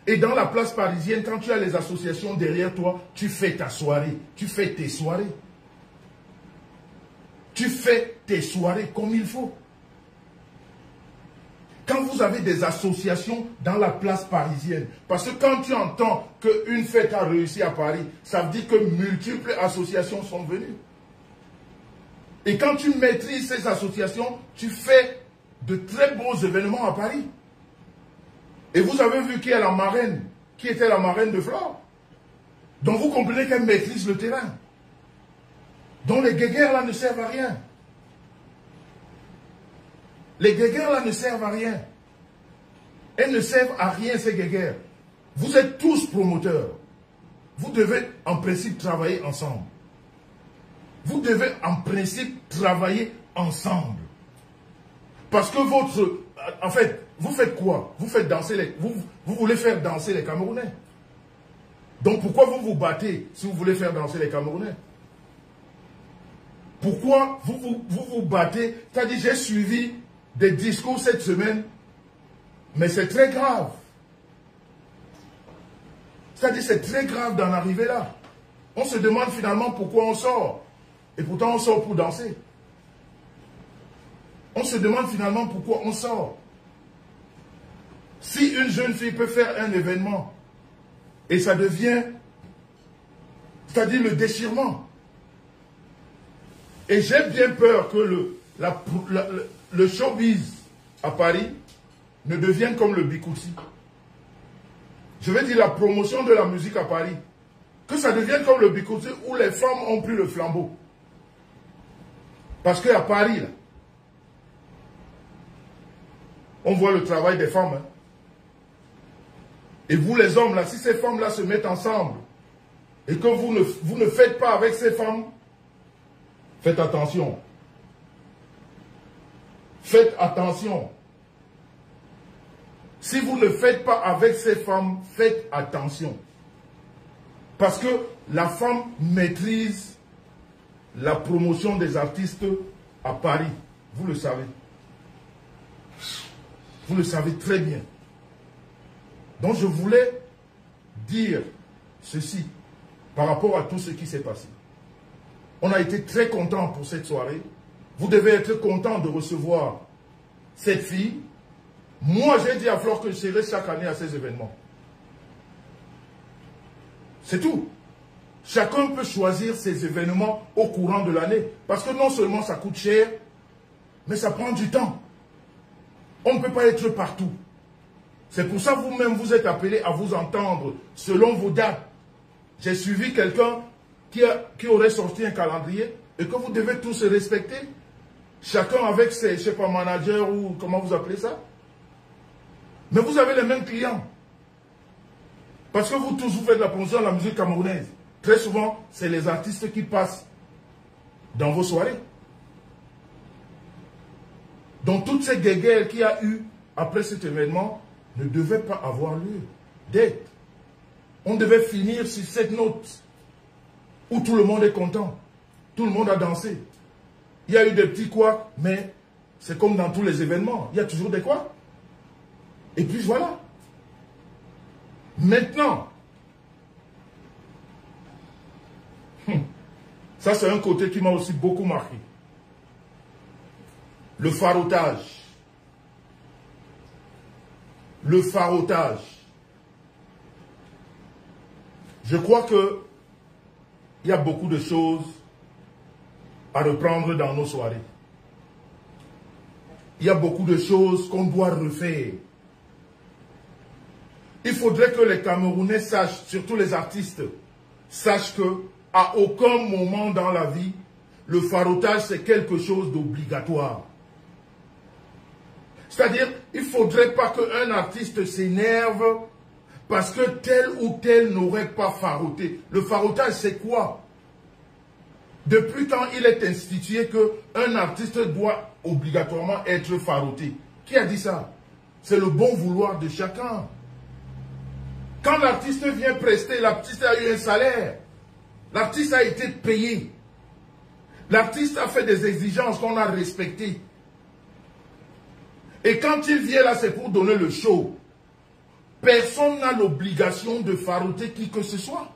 A: Et dans la place parisienne, quand tu as les associations derrière toi, tu fais ta soirée. Tu fais tes soirées. Tu fais tes soirées comme il faut. Quand vous avez des associations dans la place parisienne, parce que quand tu entends qu'une fête a réussi à Paris, ça veut dire que multiples associations sont venues. Et quand tu maîtrises ces associations, tu fais de très beaux événements à Paris. Et vous avez vu qui est la marraine, qui était la marraine de Flore. Donc vous comprenez qu'elle maîtrise le terrain. Donc les guéguerres là ne servent à rien. Les guéguerres là ne servent à rien. Elles ne servent à rien ces guéguerres. Vous êtes tous promoteurs. Vous devez en principe travailler ensemble. Vous devez en principe travailler ensemble. Parce que votre... En fait, vous faites quoi? Vous faites danser les... Vous voulez faire danser les Camerounais. Donc pourquoi vous vous battez si vous voulez faire danser les Camerounais? Pourquoi vous battez? C'est-à-dire, j'ai suivi des discours cette semaine, mais c'est très grave. C'est-à-dire, c'est très grave d'en arriver là. On se demande finalement pourquoi on sort. Et pourtant, on sort pour danser. On se demande finalement pourquoi on sort. Si une jeune fille peut faire un événement, et ça devient, c'est-à-dire le déchirement. Et j'ai bien peur que le showbiz à Paris ne devienne comme le Bikouti. Je vais dire la promotion de la musique à Paris. Que ça devienne comme le Bikouti où les femmes ont pris le flambeau. Parce qu'à Paris, là, on voit le travail des femmes. Hein. Et vous les hommes, là, si ces femmes-là se mettent ensemble et que vous ne faites pas avec ces femmes, faites attention. Faites attention. Si vous ne faites pas avec ces femmes, faites attention. Parce que la femme maîtrise la promotion des artistes à Paris. Vous le savez. Vous le savez très bien. Donc je voulais dire ceci par rapport à tout ce qui s'est passé. On a été très contents pour cette soirée. Vous devez être contents de recevoir cette fille. Moi, j'ai dit à Flore que je serai chaque année à ces événements. C'est tout. Chacun peut choisir ses événements au courant de l'année. Parce que non seulement ça coûte cher, mais ça prend du temps. On ne peut pas être partout. C'est pour ça que vous-même, vous êtes appelés à vous entendre selon vos dates. J'ai suivi quelqu'un qui aurait sorti un calendrier et que vous devez tous se respecter. Chacun avec ses, je sais pas, managers ou comment vous appelez ça. Mais vous avez les mêmes clients. Parce que vous tous, vous faites la promotion de la musique camerounaise. Très souvent, c'est les artistes qui passent dans vos soirées. Donc, toutes ces guéguerres qu'il y a eu après cet événement ne devaient pas avoir lieu d'être. On devait finir sur cette note où tout le monde est content. Tout le monde a dansé. Il y a eu des petits couacs, mais c'est comme dans tous les événements. Il y a toujours des couacs. Et puis voilà. Maintenant, ça c'est un côté qui m'a aussi beaucoup marqué. Le farotage. Le farotage. Je crois que il y a beaucoup de choses à reprendre dans nos soirées. Il y a beaucoup de choses qu'on doit refaire. Il faudrait que les Camerounais sachent, surtout les artistes, sachent que à aucun moment dans la vie, le farotage c'est quelque chose d'obligatoire. C'est-à-dire, il ne faudrait pas qu'un artiste s'énerve parce que tel ou tel n'aurait pas faroté. Le farotage, c'est quoi? Depuis quand il est institué qu'un artiste doit obligatoirement être faroté? Qui a dit ça? C'est le bon vouloir de chacun. Quand l'artiste vient prester, l'artiste a eu un salaire. L'artiste a été payé. L'artiste a fait des exigences qu'on a respectées. Et quand il vient là, c'est pour donner le show. Personne n'a l'obligation de faroter qui que ce soit.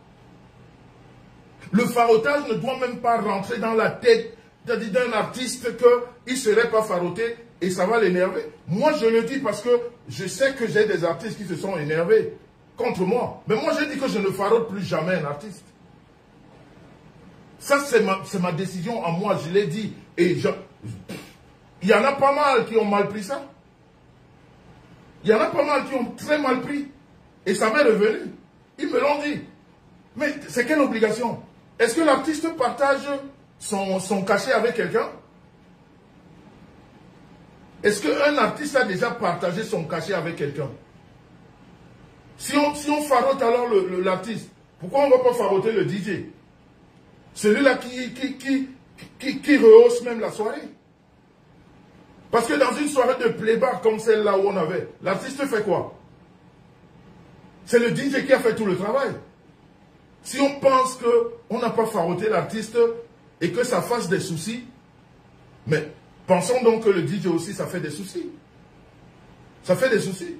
A: Le farotage ne doit même pas rentrer dans la tête d'un artiste qu'il ne serait pas faroté et ça va l'énerver. Moi, je le dis parce que je sais que j'ai des artistes qui se sont énervés contre moi. Mais moi, j'ai dit que je ne farote plus jamais un artiste. Ça, c'est ma décision à moi, je l'ai dit. Et il y en a pas mal qui ont mal pris ça. Il y en a pas mal qui ont très mal pris. Et ça m'est revenu. Ils me l'ont dit. Mais c'est quelle obligation? Est-ce que l'artiste partage son cachet avec quelqu'un? Est-ce qu'un artiste a déjà partagé son cachet avec quelqu'un? Si on farote alors l'artiste, pourquoi on ne va pas faroter le DJ? Celui-là qui rehausse même la soirée. Parce que dans une soirée de playback comme celle-là où on avait, l'artiste fait quoi? C'est le DJ qui a fait tout le travail. Si on pense qu'on n'a pas faroté l'artiste et que ça fasse des soucis, mais pensons donc que le DJ aussi, ça fait des soucis. Ça fait des soucis.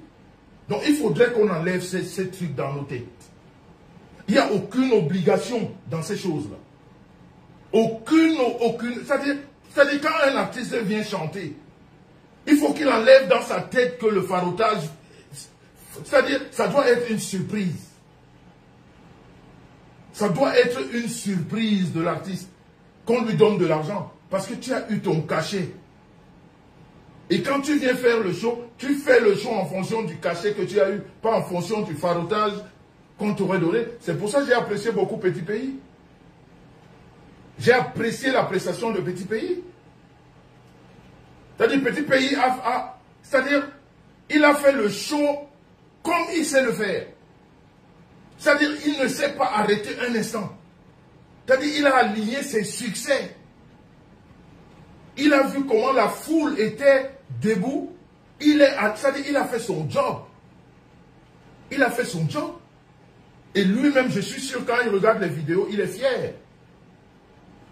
A: Donc il faudrait qu'on enlève ces trucs dans nos têtes. Il n'y a aucune obligation dans ces choses-là. Aucune. C'est-à-dire quand un artiste vient chanter, il faut qu'il enlève dans sa tête que le farotage, c'est-à-dire ça doit être une surprise. Ça doit être une surprise de l'artiste qu'on lui donne de l'argent parce que tu as eu ton cachet. Et quand tu viens faire le show, tu fais le show en fonction du cachet que tu as eu, pas en fonction du farotage qu'on t'aurait donné. C'est pour ça que j'ai apprécié beaucoup Petit Pays. J'ai apprécié la prestation de Petit Pays. C'est-à-dire Petit Pays c'est-à-dire il a fait le show comme il sait le faire. C'est-à-dire il ne s'est pas arrêté un instant. C'est-à-dire il a aligné ses succès. Il a vu comment la foule était debout. C'est-à-dire il a fait son job. Il a fait son job. Et lui-même, je suis sûr, quand il regarde les vidéos, il est fier.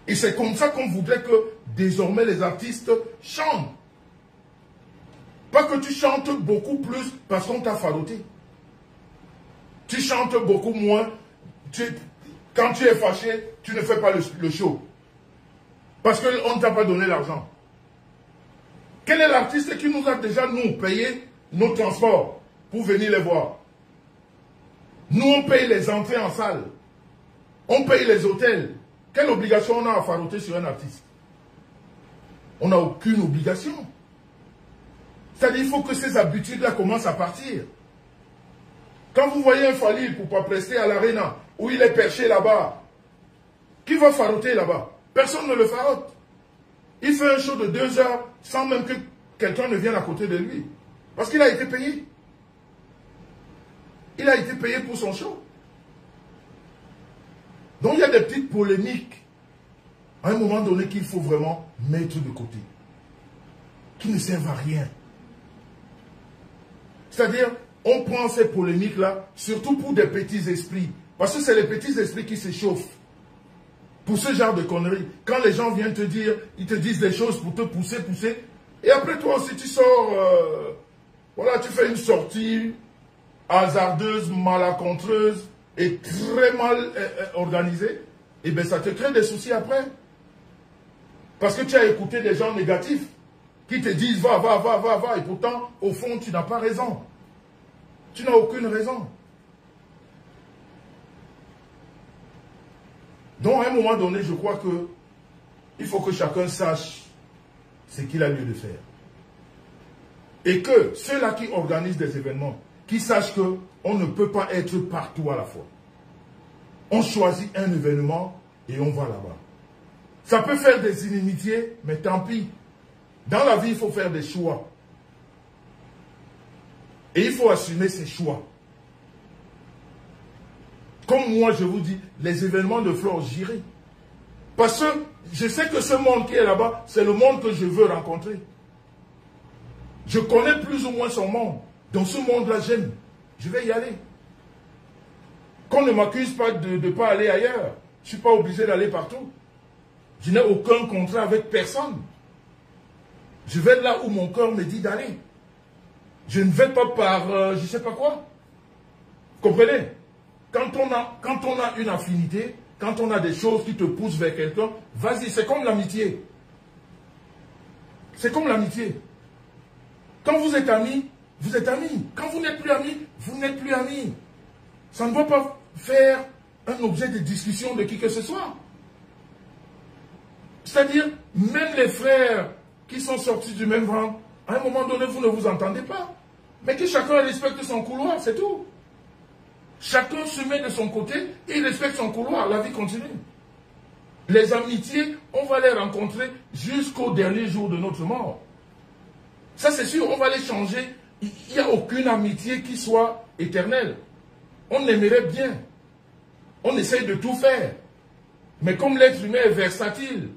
A: Et c'est comme ça qu'on voudrait que désormais les artistes chantent. Pas que tu chantes beaucoup plus parce qu'on t'a faroté. Tu chantes beaucoup moins. Quand tu es fâché, tu ne fais pas le show. Parce qu'on ne t'a pas donné l'argent. Quel est l'artiste qui nous a déjà, nous, payé nos transports pour venir les voir? Nous, on paye les entrées en salle. On paye les hôtels. Quelle obligation on a à faroter sur un artiste? On n'a aucune obligation. C'est-à-dire qu'il faut que ces habitudes-là commencent à partir. Quand vous voyez un Fally Ipupa prester à l'Arena, où il est perché là-bas, qui va faroter là-bas? Personne ne le farote. Il fait un show de 2 heures sans même que quelqu'un ne vienne à côté de lui. Parce qu'il a été payé. Il a été payé pour son show. Donc il y a des petites polémiques à un moment donné qu'il faut vraiment mettre de côté. Qui ne servent à rien. C'est-à-dire, on prend ces polémiques-là, surtout pour des petits esprits. Parce que c'est les petits esprits qui s'échauffent. Pour ce genre de conneries. Quand les gens viennent te dire, ils te disent des choses pour te pousser. Et après toi aussi, tu sors, voilà, tu fais une sortie hasardeuse, malacontreuse et très mal organisée. Et bien ça te crée des soucis après. Parce que tu as écouté des gens négatifs qui te disent va. Et pourtant, au fond, tu n'as pas raison. Tu n'as aucune raison. Donc, à un moment donné, je crois que il faut que chacun sache ce qu'il a lieu de faire. Et que ceux-là qui organisent des événements, qui sachent qu'on ne peut pas être partout à la fois. On choisit un événement et on va là-bas. Ça peut faire des inimitiés, mais tant pis. Dans la vie, il faut faire des choix. Et il faut assumer ses choix. Comme moi, je vous dis, les événements de Flore, j'irai. Parce que je sais que ce monde qui est là-bas, c'est le monde que je veux rencontrer. Je connais plus ou moins son monde. Dans ce monde-là, j'aime. Je vais y aller. Qu'on ne m'accuse pas de ne pas aller ailleurs. Je ne suis pas obligé d'aller partout. Je n'ai aucun contrat avec personne. Je vais là où mon cœur me dit d'aller. Je ne vais pas par je ne sais pas quoi. Vous comprenez? Quand on a une affinité, quand on a des choses qui te poussent vers quelqu'un, vas-y, c'est comme l'amitié. C'est comme l'amitié. Quand vous êtes amis, vous êtes amis. Quand vous n'êtes plus amis, vous n'êtes plus amis. Ça ne doit pas faire un objet de discussion de qui que ce soit. C'est-à-dire, même les frères qui sont sortis du même ventre, à un moment donné, vous ne vous entendez pas. Mais que chacun respecte son couloir, c'est tout. Chacun se met de son côté et il respecte son couloir. La vie continue. Les amitiés, on va les rencontrer jusqu'au dernier jour de notre mort. Ça c'est sûr, on va les changer. Il n'y a aucune amitié qui soit éternelle. On aimerait bien. On essaye de tout faire. Mais comme l'être humain est versatile,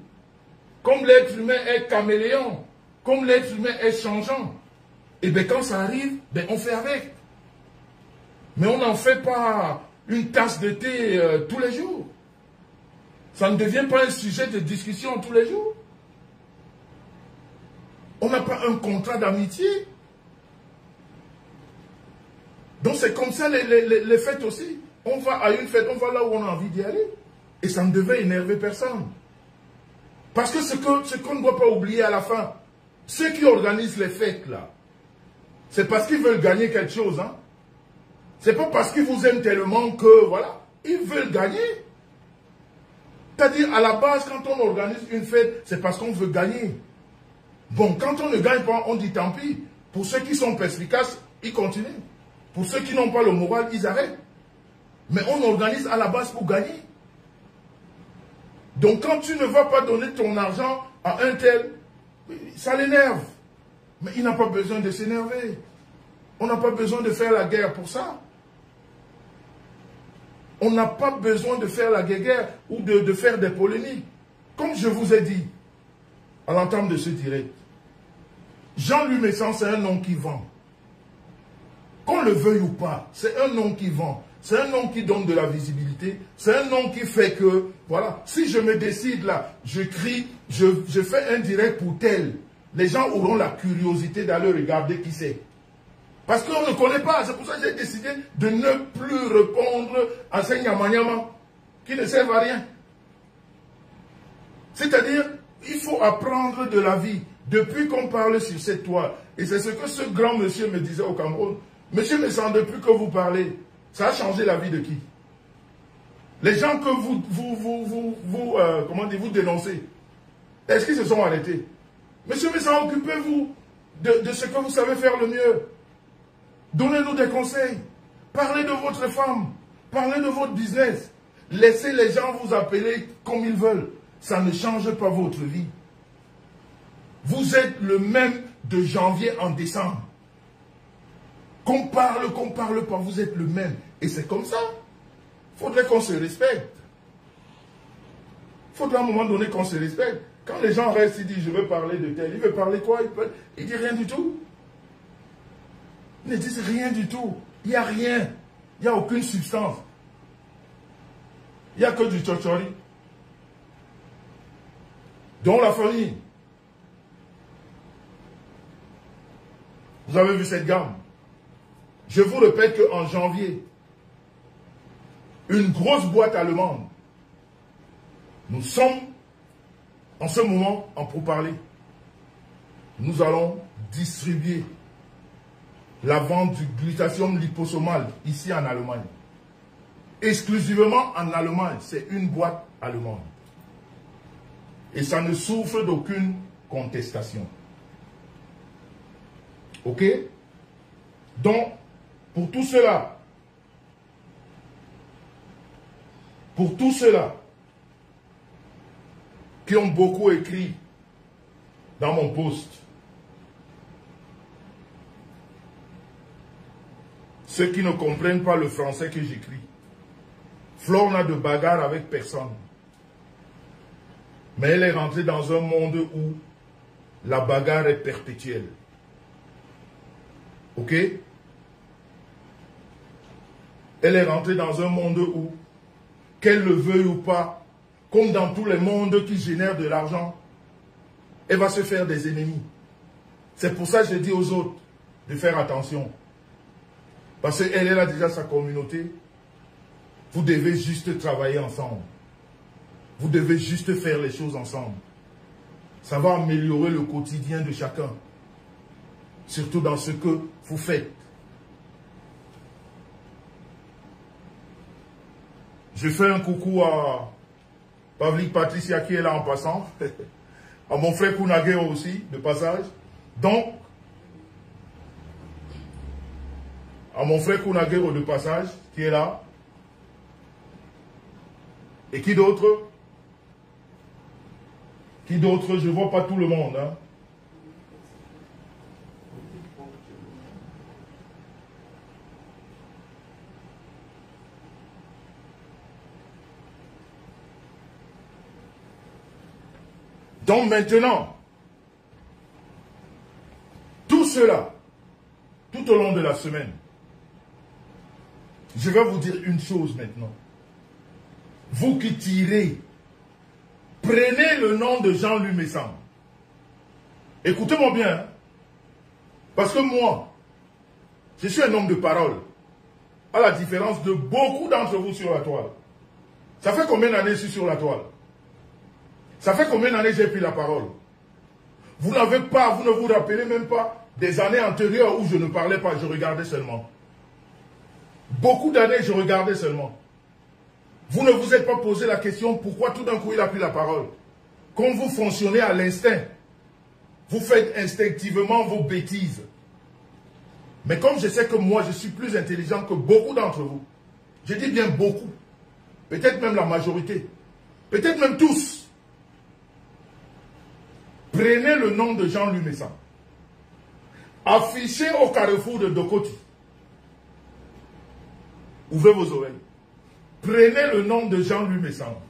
A: comme l'être humain est caméléon, comme l'être humain est changeant, et bien quand ça arrive, ben on fait avec. Mais on n'en fait pas une tasse de thé tous les jours. Ça ne devient pas un sujet de discussion tous les jours. On n'a pas un contrat d'amitié. Donc c'est comme ça les fêtes aussi. On va à une fête, on va là où on a envie d'y aller. Et ça ne devait énerver personne. Parce que ce qu'on ne doit pas oublier à la fin, ceux qui organisent les fêtes là, c'est parce qu'ils veulent gagner quelque chose. Hein? C'est pas parce qu'ils vous aiment tellement que, voilà, ils veulent gagner. C'est-à-dire, à la base, quand on organise une fête, c'est parce qu'on veut gagner. Bon, quand on ne gagne pas, on dit tant pis. Pour ceux qui sont perspicaces, ils continuent. Pour ceux qui n'ont pas le moral, ils arrêtent. Mais on organise à la base pour gagner. Donc quand tu ne vas pas donner ton argent à un tel, ça l'énerve. Mais il n'a pas besoin de s'énerver. On n'a pas besoin de faire la guerre pour ça. On n'a pas besoin de faire la guerre ou de faire des polémiques. Comme je vous ai dit à l'entame de ce direct, Jean-Louis Messan, c'est un nom qui vend. Qu'on le veuille ou pas, c'est un nom qui vend. C'est un nom qui donne de la visibilité. C'est un nom qui fait que, voilà, si je me décide là, je crie, je fais un direct pour tel, les gens auront la curiosité d'aller regarder qui c'est. Parce qu'on ne connaît pas. C'est pour ça que j'ai décidé de ne plus répondre à ces nyama qui ne servent à rien. C'est-à-dire, il faut apprendre de la vie. Depuis qu'on parle sur cette toile, et c'est ce que ce grand monsieur me disait au Cameroun, monsieur Messan, depuis que vous parlez, ça a changé la vie de qui? Les gens que vous dénoncez, est-ce qu'ils se sont arrêtés? Monsieur Messan, occupez-vous de ce que vous savez faire le mieux. Donnez-nous des conseils. Parlez de votre femme. Parlez de votre business. Laissez les gens vous appeler comme ils veulent. Ça ne change pas votre vie. Vous êtes le même de janvier en décembre. Qu'on parle pas, vous êtes le même. Et c'est comme ça. Il faudrait qu'on se respecte. Il faudrait à un moment donné qu'on se respecte. Quand les gens restent, ils disent, je veux parler de tel. Il veut parler quoi? Il dit rien du tout. Ils ne disent rien du tout. Il n'y a rien. Il n'y a aucune substance. Il n'y a que du tchotchori. Dans la famille. Vous avez vu cette gamme? Je vous répète qu'en janvier, une grosse boîte allemande, nous sommes en ce moment en pourparlers. Nous allons distribuer la vente du glutathion liposomal ici en Allemagne. Exclusivement en Allemagne, c'est une boîte allemande. Et ça ne souffre d'aucune contestation. Ok? Donc, pour tout cela, qui ont beaucoup écrit dans mon post, ceux qui ne comprennent pas le français que j'écris, Flore n'a de bagarre avec personne. Mais elle est rentrée dans un monde où la bagarre est perpétuelle. Ok? Elle est rentrée dans un monde où, qu'elle le veuille ou pas, comme dans tous les mondes qui génèrent de l'argent, elle va se faire des ennemis. C'est pour ça que je dis aux autres de faire attention. Parce qu'elle a déjà sa communauté. Vous devez juste travailler ensemble. Vous devez juste faire les choses ensemble. Ça va améliorer le quotidien de chacun. Surtout dans ce que vous faites. Je fais un coucou à Pavlik Patricia qui est là en passant. À mon frère Kunageo aussi, de passage. Donc, À mon frère Kounaguero de passage, qui est là. Et qui d'autre? Qui d'autre? Je ne vois pas tout le monde. Hein. Donc maintenant, tout cela, tout au long de la semaine, je vais vous dire une chose maintenant. Vous qui tirez, prenez le nom de Jean-Louis Messang. Écoutez-moi bien. Hein? Parce que moi, je suis un homme de parole. À la différence de beaucoup d'entre vous sur la toile. Ça fait combien d'années je suis sur la toile? Ça fait combien d'années j'ai pris la parole? Vous n'avez pas, vous ne vous rappelez même pas des années antérieures où je ne parlais pas, je regardais seulement. Beaucoup d'années, je regardais seulement. Vous ne vous êtes pas posé la question pourquoi tout d'un coup il a pris la parole. Quand vous fonctionnez à l'instinct, vous faites instinctivement vos bêtises. Mais comme je sais que moi je suis plus intelligent que beaucoup d'entre vous, je dis bien beaucoup, peut-être même la majorité, peut-être même tous, prenez le nom de Jean-Louis Messang, affichez au carrefour de Dokoti. Ouvrez vos oreilles. Prenez le nom de Jean-Louis Messang,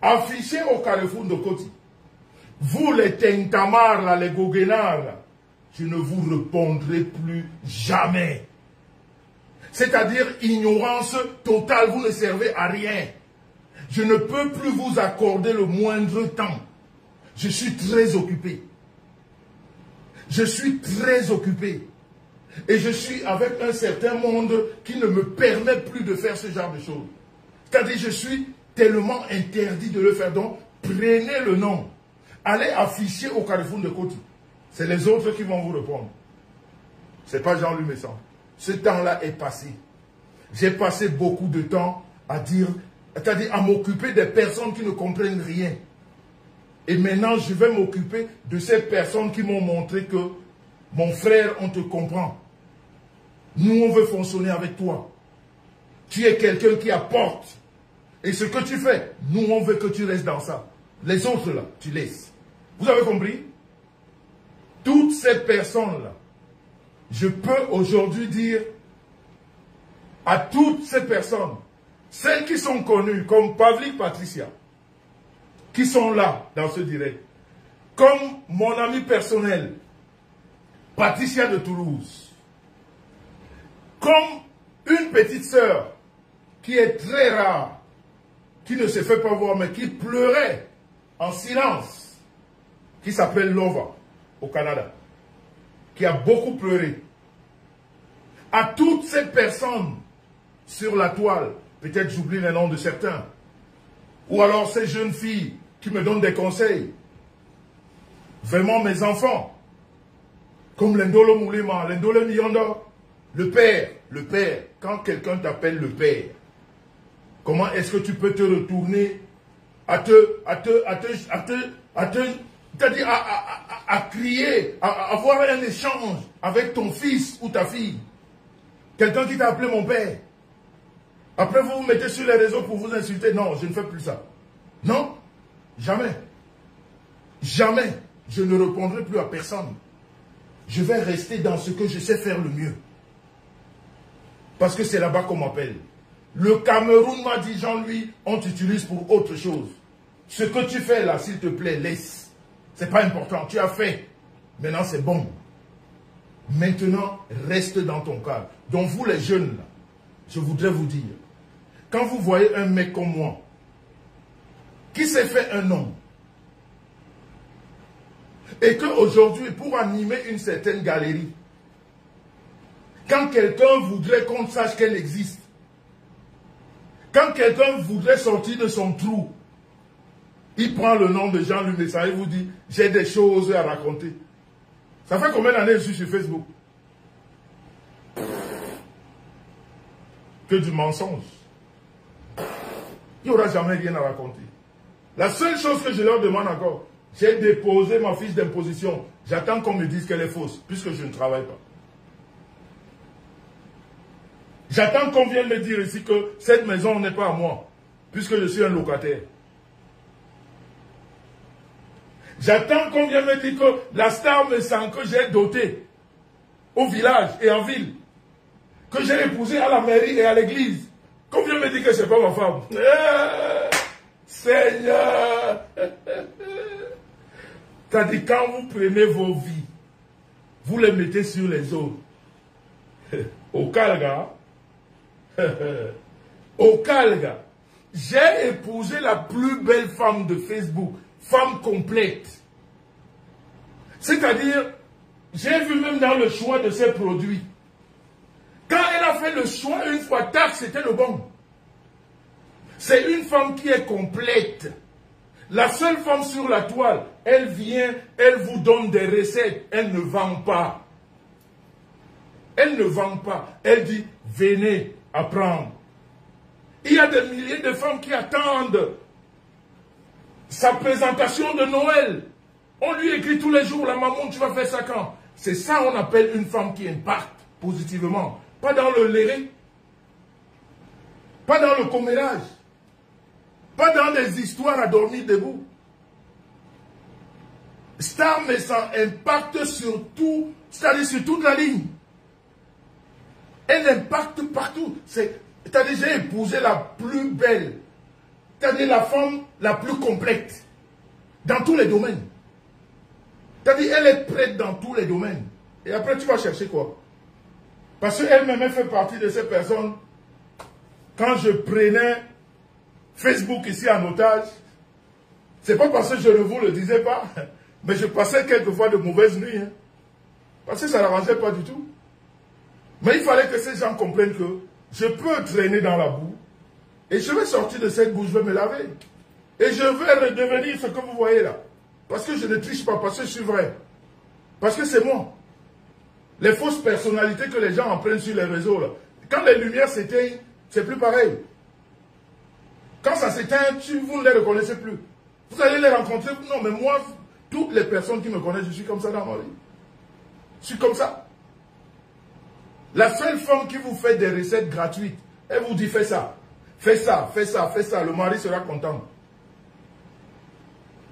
A: affichez au carrefour de Dokoti. Vous les Tentamars, là, les Goguenards, là, je ne vous répondrai plus jamais. C'est-à-dire ignorance totale, vous ne servez à rien. Je ne peux plus vous accorder le moindre temps. Je suis très occupé. Je suis très occupé. Et je suis avec un certain monde qui ne me permet plus de faire ce genre de choses. C'est-à-dire je suis tellement interdit de le faire. Donc, prenez le nom. Allez afficher au carrefour de Koti. C'est les autres qui vont vous répondre. Ce n'est pas Jean-Louis Messang. Ce temps-là est passé. J'ai passé beaucoup de temps à dire, c'est-à-dire à m'occuper des personnes qui ne comprennent rien. Et maintenant, je vais m'occuper de ces personnes qui m'ont montré que, mon frère, on te comprend. Nous, on veut fonctionner avec toi. Tu es quelqu'un qui apporte. Et ce que tu fais, nous, on veut que tu restes dans ça. Les autres, là, tu laisses. Vous avez compris? Toutes ces personnes-là, je peux aujourd'hui dire à toutes ces personnes, celles qui sont connues comme Pavlik Patricia, qui sont là dans ce direct, comme mon ami personnel, Patricia de Toulouse, comme une petite sœur qui est très rare, qui ne se fait pas voir, mais qui pleurait en silence, qui s'appelle Lova, au Canada, qui a beaucoup pleuré. À toutes ces personnes sur la toile, peut-être j'oublie les noms de certains, ou alors ces jeunes filles qui me donnent des conseils, vraiment mes enfants, comme Lendolo Moulema, Lendolo Mionda, le père, quand quelqu'un t'appelle le père, comment est-ce que tu peux te retourner c'est-à-dire à crier, à avoir un échange avec ton fils ou ta fille. Quelqu'un qui t'a appelé mon père. Après, vous vous mettez sur les réseaux pour vous insulter. Non, je ne fais plus ça. Non, jamais. Jamais. Je ne répondrai plus à personne. Je vais rester dans ce que je sais faire le mieux. Parce que c'est là-bas qu'on m'appelle. Le Cameroun m'a dit, Jean-Louis, on t'utilise pour autre chose. Ce que tu fais là, s'il te plaît, laisse. C'est pas important. Tu as fait. Maintenant, c'est bon. Maintenant, reste dans ton cadre. Donc, vous les jeunes, là, je voudrais vous dire, quand vous voyez un mec comme moi, qui s'est fait un nom, et qu'aujourd'hui, pour animer une certaine galerie, quand quelqu'un voudrait qu'on sache qu'elle existe, quand quelqu'un voudrait sortir de son trou, il prend le nom de Jean-Louis Messang et vous dit, j'ai des choses à raconter. Ça fait combien d'années que je suis sur Facebook? Que du mensonge. Il n'y aura jamais rien à raconter. La seule chose que je leur demande encore, j'ai déposé ma fiche d'imposition. J'attends qu'on me dise qu'elle est fausse, puisque je ne travaille pas. J'attends qu'on vienne me dire ici que cette maison n'est pas à moi, puisque je suis un locataire. J'attends qu'on vienne me dire que la star me sent que j'ai doté au village et en ville, que j'ai épousé à la mairie et à l'église. Qu'on vienne me dire que ce n'est pas ma femme. Seigneur! C'est-à-dire, quand vous prenez vos vies, vous les mettez sur les autres. Au Calga, au Calga, j'ai épousé la plus belle femme de Facebook, femme complète. C'est-à-dire, j'ai vu même dans le choix de ses produits. Quand elle a fait le choix une fois, tac, c'était le bon. C'est une femme qui est complète. La seule femme sur la toile, elle vient, elle vous donne des recettes, elle ne vend pas. Elle ne vend pas. Elle dit, venez apprendre. Il y a des milliers de femmes qui attendent sa présentation de Noël. On lui écrit tous les jours, la maman, tu vas faire ça quand? C'est ça on appelle une femme qui impacte positivement. Pas dans le léré, pas dans le commérage, pas dans des histoires à dormir debout. Star Messant impacte sur tout, c'est-à-dire sur toute la ligne. Elle impacte partout. C'est-à-dire, j'ai épousé la plus belle. C'est-à-dire, la femme la plus complète. Dans tous les domaines. C'est-à-dire, elle est prête dans tous les domaines. Et après, tu vas chercher quoi? Parce qu'elle-même, elle fait partie de ces personnes. Quand je prenais Facebook ici en otage, c'est pas parce que je ne vous le disais pas, mais je passais quelquefois de mauvaises nuits. Hein, parce que ça n'arrangeait pas du tout. Mais il fallait que ces gens comprennent que je peux traîner dans la boue et je vais sortir de cette boue, je vais me laver. Et je vais redevenir ce que vous voyez là. Parce que je ne triche pas, parce que je suis vrai. Parce que c'est moi. Les fausses personnalités que les gens en prennent sur les réseaux là. Quand les lumières s'éteignent, c'est plus pareil. Quand ça s'éteint, vous ne les reconnaissez plus. Vous allez les rencontrer. Non, mais moi, toutes les personnes qui me connaissent, je suis comme ça dans ma vie. Je suis comme ça. La seule femme qui vous fait des recettes gratuites, elle vous dit fais ça, fais ça, fais ça, fais ça, le mari sera content.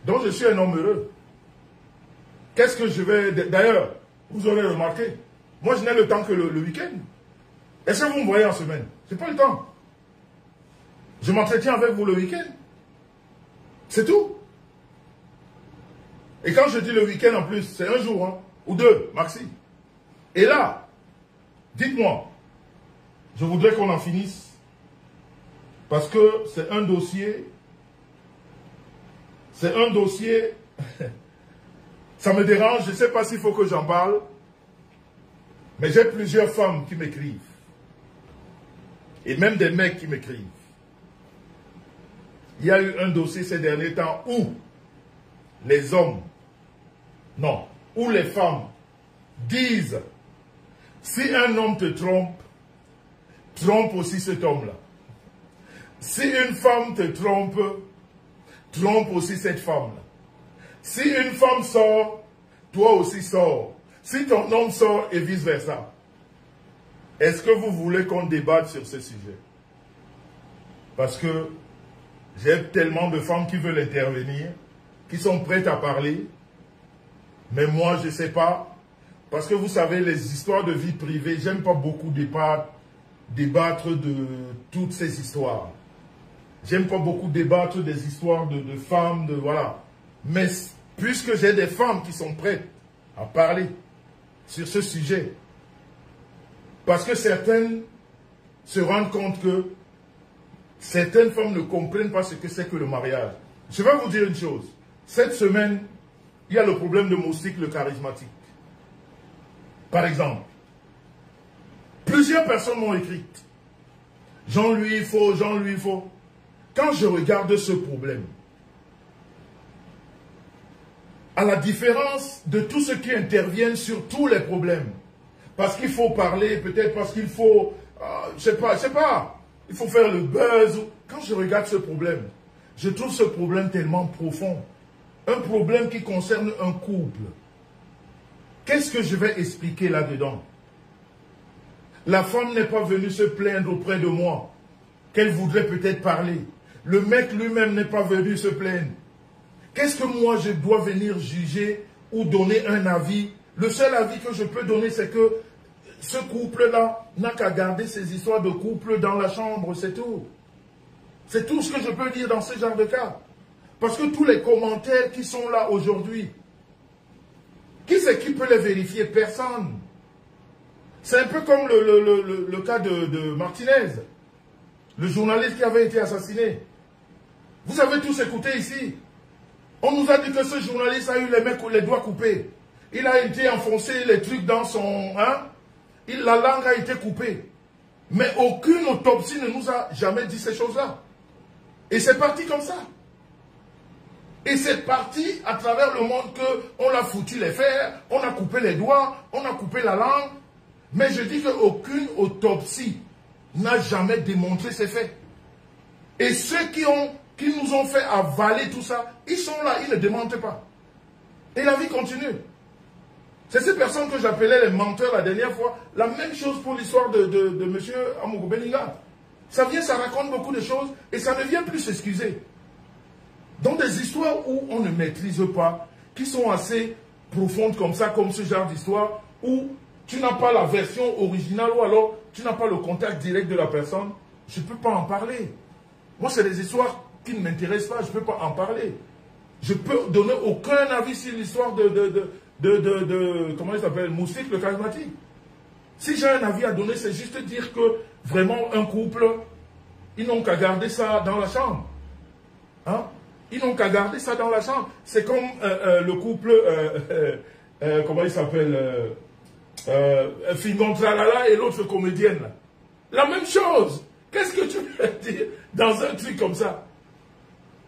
A: Donc je suis un homme heureux. Qu'est-ce que je vais... D'ailleurs, vous aurez remarqué, moi je n'ai le temps que le week-end. Est-ce que vous me voyez en semaine? Je n'ai pas le temps. Je m'entretiens avec vous le week-end. C'est tout. Et quand je dis le week-end en plus, c'est un jour, hein, ou deux, maxi. Et là, dites-moi, je voudrais qu'on en finisse, parce que c'est un dossier, ça me dérange, je ne sais pas s'il faut que j'en parle, mais j'ai plusieurs femmes qui m'écrivent, et même des mecs qui m'écrivent. Il y a eu un dossier ces derniers temps où les hommes, non, où les femmes disent: si un homme te trompe, trompe aussi cet homme-là. Si une femme te trompe, trompe aussi cette femme-là. Si une femme sort, toi aussi sors. Si ton homme sort et vice-versa. Est-ce que vous voulez qu'on débatte sur ce sujet? Parce que j'ai tellement de femmes qui veulent intervenir, qui sont prêtes à parler, mais moi je ne sais pas. Parce que vous savez, les histoires de vie privée, j'aime pas beaucoup débattre de toutes ces histoires. J'aime pas beaucoup débattre des histoires de femmes, voilà. Mais puisque j'ai des femmes qui sont prêtes à parler sur ce sujet, parce que certaines se rendent compte que certaines femmes ne comprennent pas ce que c'est que le mariage. Je vais vous dire une chose. Cette semaine, il y a le problème de Moustique le charismatique. Par exemple, plusieurs personnes m'ont écrit: Jean-Louis, il faut, Jean-Louis, il faut. Quand je regarde ce problème, à la différence de tous ceux qui interviennent sur tous les problèmes, parce qu'il faut parler, peut-être parce qu'il faut, je sais pas, il faut faire le buzz. Quand je regarde ce problème, je trouve ce problème tellement profond. Un problème qui concerne un couple. Qu'est-ce que je vais expliquer là-dedans? La femme n'est pas venue se plaindre auprès de moi, qu'elle voudrait peut-être parler. Le mec lui-même n'est pas venu se plaindre. Qu'est-ce que moi je dois venir juger ou donner un avis? Le seul avis que je peux donner, c'est que ce couple-là n'a qu'à garder ses histoires de couple dans la chambre, c'est tout. C'est tout ce que je peux dire dans ce genre de cas. Parce que tous les commentaires qui sont là aujourd'hui, qui c'est qui peut les vérifier? Personne. C'est un peu comme le cas de Martinez, le journaliste qui avait été assassiné. Vous avez tous écouté ici. On nous a dit que ce journaliste a eu les doigts coupés. Il a été enfoncé les trucs dans son... la langue a été coupée. Mais aucune autopsie ne nous a jamais dit ces choses-là. Et c'est parti comme ça. Et c'est parti à travers le monde qu'on a foutu les fers, on a coupé les doigts, on a coupé la langue. Mais je dis qu'aucune autopsie n'a jamais démontré ces faits. Et ceux qui nous ont fait avaler tout ça, ils sont là, ils ne démentent pas. Et la vie continue. C'est ces personnes que j'appelais les menteurs la dernière fois. La même chose pour l'histoire de M. Amogo Beninga. Ça vient, ça raconte beaucoup de choses et ça ne vient plus s'excuser. Dans des histoires où on ne maîtrise pas, qui sont assez profondes comme ça, comme ce genre d'histoire, où tu n'as pas la version originale ou alors tu n'as pas le contact direct de la personne, je ne peux pas en parler. Moi, c'est des histoires qui ne m'intéressent pas, je ne peux pas en parler. Je ne peux donner aucun avis sur l'histoire comment il s'appelle, Moustique le charismatique. Si j'ai un avis à donner, c'est juste dire que vraiment un couple, ils n'ont qu'à garder ça dans la chambre. Hein? Ils n'ont qu'à garder ça dans la chambre. C'est comme le couple, comment il s'appelle, Fingon Tralala et l'autre comédienne. Là. La même chose. Qu'est-ce que tu veux dire dans un truc comme ça?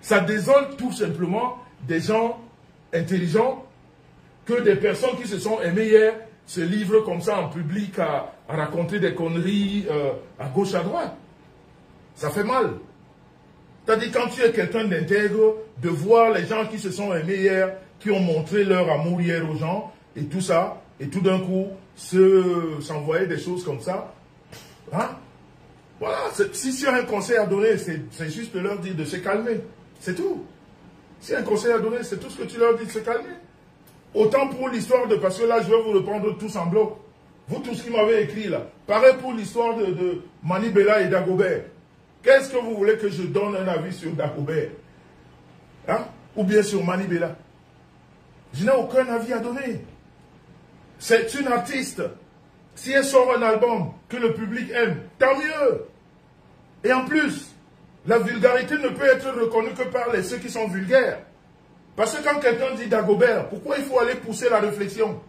A: Ça désole tout simplement des gens intelligents que des personnes qui se sont aimées hier se livrent comme ça en public à raconter des conneries à gauche, à droite. Ça fait mal. C'est-à-dire quand tu es quelqu'un d'intègre, de voir les gens qui se sont aimés hier, qui ont montré leur amour hier aux gens, et tout ça, et tout d'un coup, s'envoyer des choses comme ça. Hein? Voilà, si tu as un conseil à donner, c'est juste de leur dire de se calmer. C'est tout. Si un conseil à donner, c'est tout ce que tu leur dis de se calmer. Autant pour l'histoire de... Parce que là, je vais vous répondre tous en bloc. Vous tous qui m'avez écrit là. Pareil pour l'histoire de Manibela et Dagobert. Qu'est-ce que vous voulez que je donne un avis sur Dagobert? Hein? Ou bien sur Manibela? Je n'ai aucun avis à donner. C'est une artiste. Si elle sort un album que le public aime, tant mieux. Et en plus, la vulgarité ne peut être reconnue que par ceux qui sont vulgaires. Parce que quand quelqu'un dit Dagobert, pourquoi il faut aller pousser la réflexion?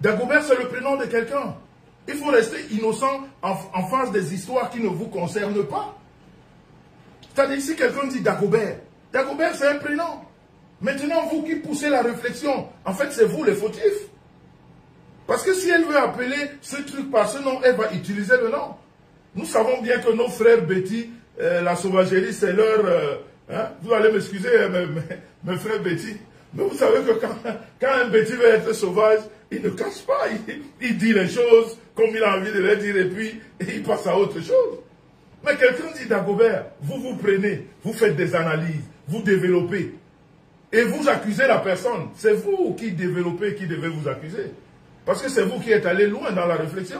A: Dagobert, c'est le prénom de quelqu'un. Il faut rester innocent en face des histoires qui ne vous concernent pas. C'est-à-dire, si quelqu'un dit Dagobert, Dagobert, c'est un prénom. Maintenant, vous qui poussez la réflexion, en fait, c'est vous les fautifs. Parce que si elle veut appeler ce truc par ce nom, elle va utiliser le nom. Nous savons bien que nos frères Betty, la sauvagerie, c'est leur... hein? Vous allez m'excuser, mes frères Betty. Mais vous savez que quand un Betty veut être sauvage, il ne cache pas. Il dit les choses comme il a envie de les dire et puis il passe à autre chose. Mais quelqu'un dit Dagobert, vous prenez, vous faites des analyses, vous développez. Et vous accusez la personne. C'est vous qui développez, qui devez vous accuser. Parce que c'est vous qui êtes allé loin dans la réflexion.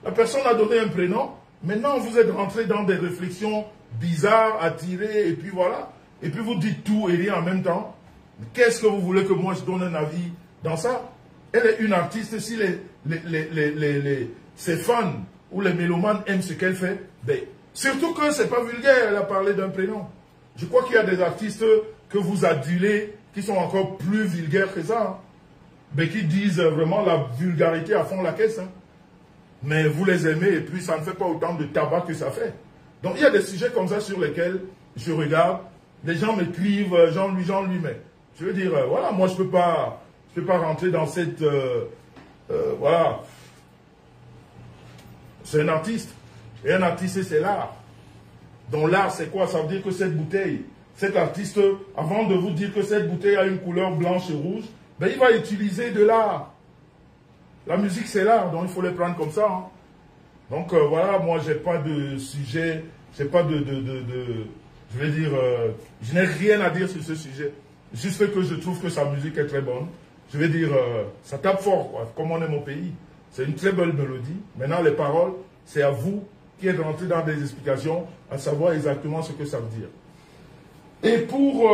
A: La personne a donné un prénom. Maintenant, vous êtes rentré dans des réflexions bizarres, attirées, et puis voilà. Et puis vous dites tout et rien en même temps. Qu'est-ce que vous voulez que moi je donne un avis dans ça? Elle est une artiste. Si ses fans ou les mélomanes aiment ce qu'elle fait, ben, surtout que c'est pas vulgaire, elle a parlé d'un prénom. Je crois qu'il y a des artistes que vous adulez qui sont encore plus vulgaires que ça. Hein. Mais qui disent vraiment la vulgarité à fond la caisse. Hein. Mais vous les aimez et puis ça ne fait pas autant de tabac que ça fait. Donc il y a des sujets comme ça sur lesquels je regarde. Les gens m'écrivent, Jean-Louis, mais je veux dire, voilà, moi je peux pas rentrer dans cette... voilà. C'est un artiste. Et un artiste, c'est l'art. Donc l'art, c'est quoi? Ça veut dire que cette bouteille, cet artiste, avant de vous dire que cette bouteille a une couleur blanche et rouge, ben, il va utiliser de l'art. La musique, c'est l'art, donc il faut les prendre comme ça. Hein. Donc voilà, moi j'ai pas de sujet, j'ai pas je vais dire, je n'ai rien à dire sur ce sujet. Juste que je trouve que sa musique est très bonne. Je vais dire, ça tape fort, quoi, comme on aime au pays. C'est une très belle mélodie. Maintenant, les paroles, c'est à vous qui êtes rentré dans des explications, à savoir exactement ce que ça veut dire. Et pour...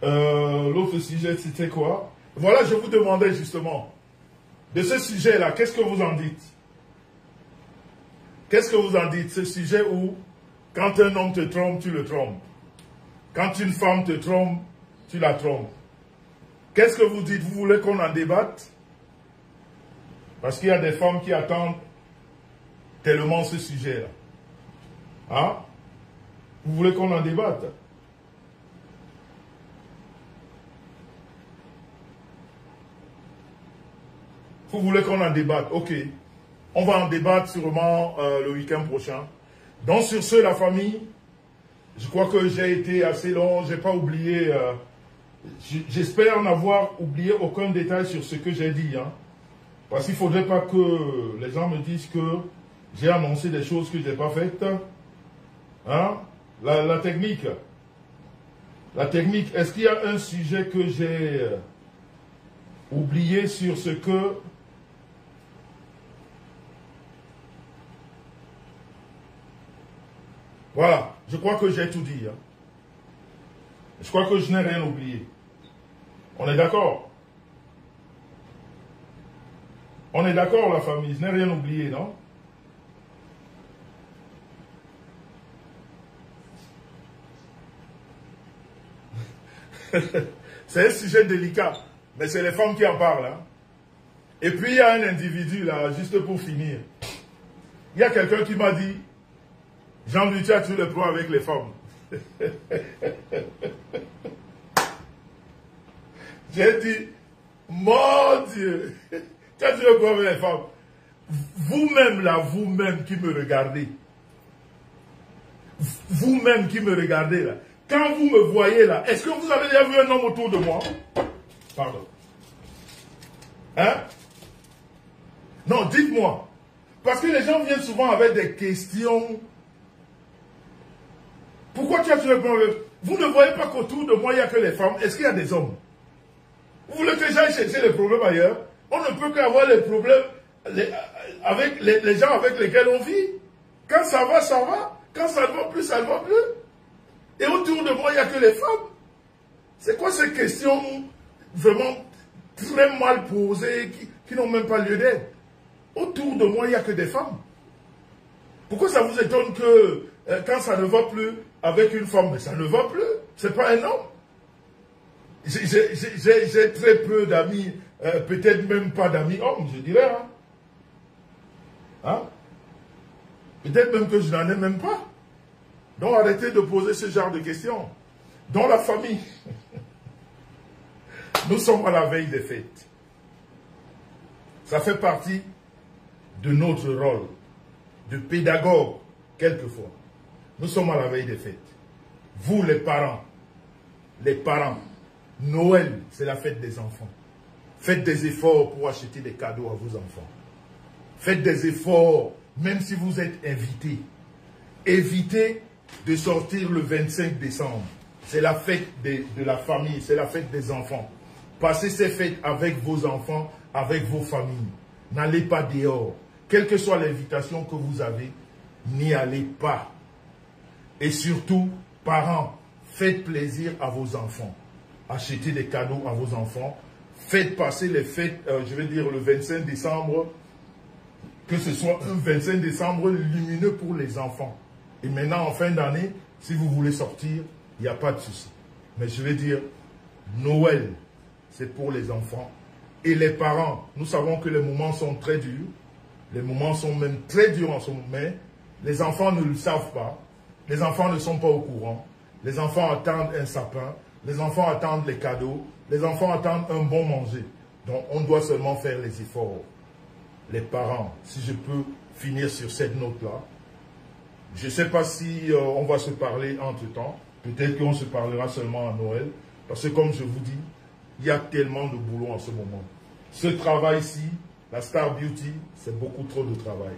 A: l'autre sujet, c'était quoi? Voilà, je vous demandais justement, de ce sujet-là, qu'est-ce que vous en dites? Qu'est-ce que vous en dites? Ce sujet où, quand un homme te trompe, tu le trompes. Quand une femme te trompe, tu la trompes. Qu'est-ce que vous dites? Vous voulez qu'on en débatte? Parce qu'il y a des femmes qui attendent tellement ce sujet-là. Hein? Vous voulez qu'on en débatte? Vous voulez qu'on en débatte? Ok. On va en débattre sûrement le week-end prochain. Donc sur ce, la famille, je crois que j'ai été assez long, je n'ai pas oublié, j'espère n'avoir oublié aucun détail sur ce que j'ai dit. Hein, parce qu'il ne faudrait pas que les gens me disent que j'ai annoncé des choses que je n'ai pas faites. Hein, la technique. La technique, est-ce qu'il y a un sujet que j'ai oublié sur ce que... Voilà, je crois que j'ai tout dit. Hein. Je crois que je n'ai rien oublié. On est d'accord? On est d'accord, la famille, je n'ai rien oublié, non? C'est un sujet délicat, mais c'est les femmes qui en parlent. Hein. Et puis il y a un individu, là, juste pour finir. Il y a quelqu'un qui m'a dit, Jean-Louis, tu as tué le problème avec les femmes. J'ai dit, mon Dieu, tu as tué le problème avec les femmes. Vous-même là, vous-même qui me regardez, vous-même qui me regardez là, quand vous me voyez là, est-ce que vous avez déjà vu un homme autour de moi? Pardon. Hein? Non, dites-moi. Parce que les gens viennent souvent avec des questions. Pourquoi tu as tué le problème? Vous ne voyez pas qu'autour de moi, il n'y a que les femmes. Est-ce qu'il y a des hommes? Vous voulez que j'aille chercher les problèmes ailleurs? On ne peut qu'avoir les problèmes avec les gens avec lesquels on vit. Quand ça va, ça va. Quand ça ne va plus, ça ne va plus. Et autour de moi, il n'y a que les femmes. C'est quoi ces questions vraiment très mal posées, qui n'ont même pas lieu d'être? Autour de moi, il n'y a que des femmes. Pourquoi ça vous étonne que quand ça ne va plus avec une femme, mais ça ne va plus? C'est pas un homme. J'ai très peu d'amis, peut-être même pas d'amis hommes, je dirais. Hein? Hein? Peut-être même que je n'en ai même pas. Donc arrêtez de poser ce genre de questions. Dans la famille, nous sommes à la veille des fêtes. Ça fait partie de notre rôle de pédagogue, quelquefois. Nous sommes à la veille des fêtes. Vous, les parents, Noël, c'est la fête des enfants. Faites des efforts pour acheter des cadeaux à vos enfants. Faites des efforts, même si vous êtes invités. Évitez de sortir le 25 décembre. C'est la fête de la famille, c'est la fête des enfants. Passez ces fêtes avec vos enfants, avec vos familles. N'allez pas dehors. Quelle que soit l'invitation que vous avez, n'y allez pas. Et surtout, parents, faites plaisir à vos enfants. Achetez des cadeaux à vos enfants. Faites passer les fêtes, je vais dire le 25 décembre, que ce soit un 25 décembre lumineux pour les enfants. Et maintenant, en fin d'année, si vous voulez sortir, il n'y a pas de souci. Mais je vais dire, Noël, c'est pour les enfants. Et les parents, nous savons que les moments sont très durs. Les moments sont même très durs en ce moment. Mais les enfants ne le savent pas. Les enfants ne sont pas au courant. Les enfants attendent un sapin. Les enfants attendent les cadeaux. Les enfants attendent un bon manger. Donc, on doit seulement faire les efforts. Les parents, si je peux finir sur cette note-là, je ne sais pas si on va se parler entre-temps. Peut-être qu'on se parlera seulement à Noël. Parce que comme je vous dis, il y a tellement de boulot en ce moment. Ce travail-ci, la Star Beauty, c'est beaucoup trop de travail.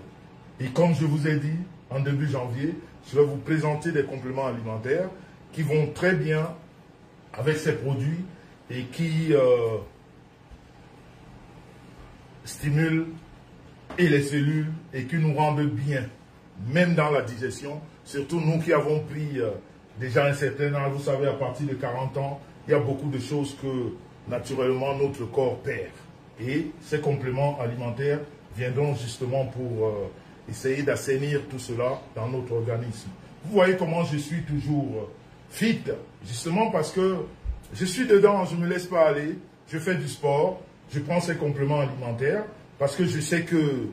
A: Et comme je vous ai dit, en début janvier, je vais vous présenter des compléments alimentaires qui vont très bien avec ces produits et qui stimulent et les cellules et qui nous rendent bien, même dans la digestion. Surtout nous qui avons pris déjà un certain âge, vous savez, à partir de 40 ans, il y a beaucoup de choses que naturellement notre corps perd. Et ces compléments alimentaires viendront justement pour essayer d'assainir tout cela dans notre organisme. Vous voyez comment je suis toujours fit, justement parce que je suis dedans, je ne me laisse pas aller, je fais du sport, je prends ces compléments alimentaires parce que je sais que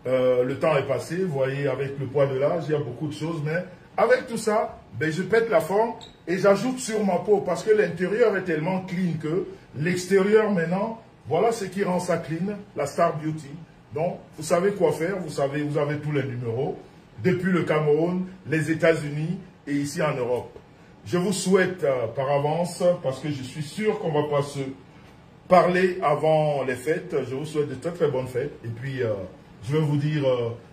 A: le temps est passé, vous voyez, avec le poids de l'âge, il y a beaucoup de choses, mais avec tout ça, ben, je pète la forme et j'ajoute sur ma peau parce que l'intérieur est tellement clean que l'extérieur maintenant, voilà ce qui rend ça clean, la Star Beauty. Donc, vous savez quoi faire, vous savez, vous avez tous les numéros, depuis le Cameroun, les États-Unis et ici en Europe. Je vous souhaite par avance, parce que je suis sûr qu'on ne va pas se parler avant les fêtes, je vous souhaite de très très bonnes fêtes. Et puis, je vais vous dire,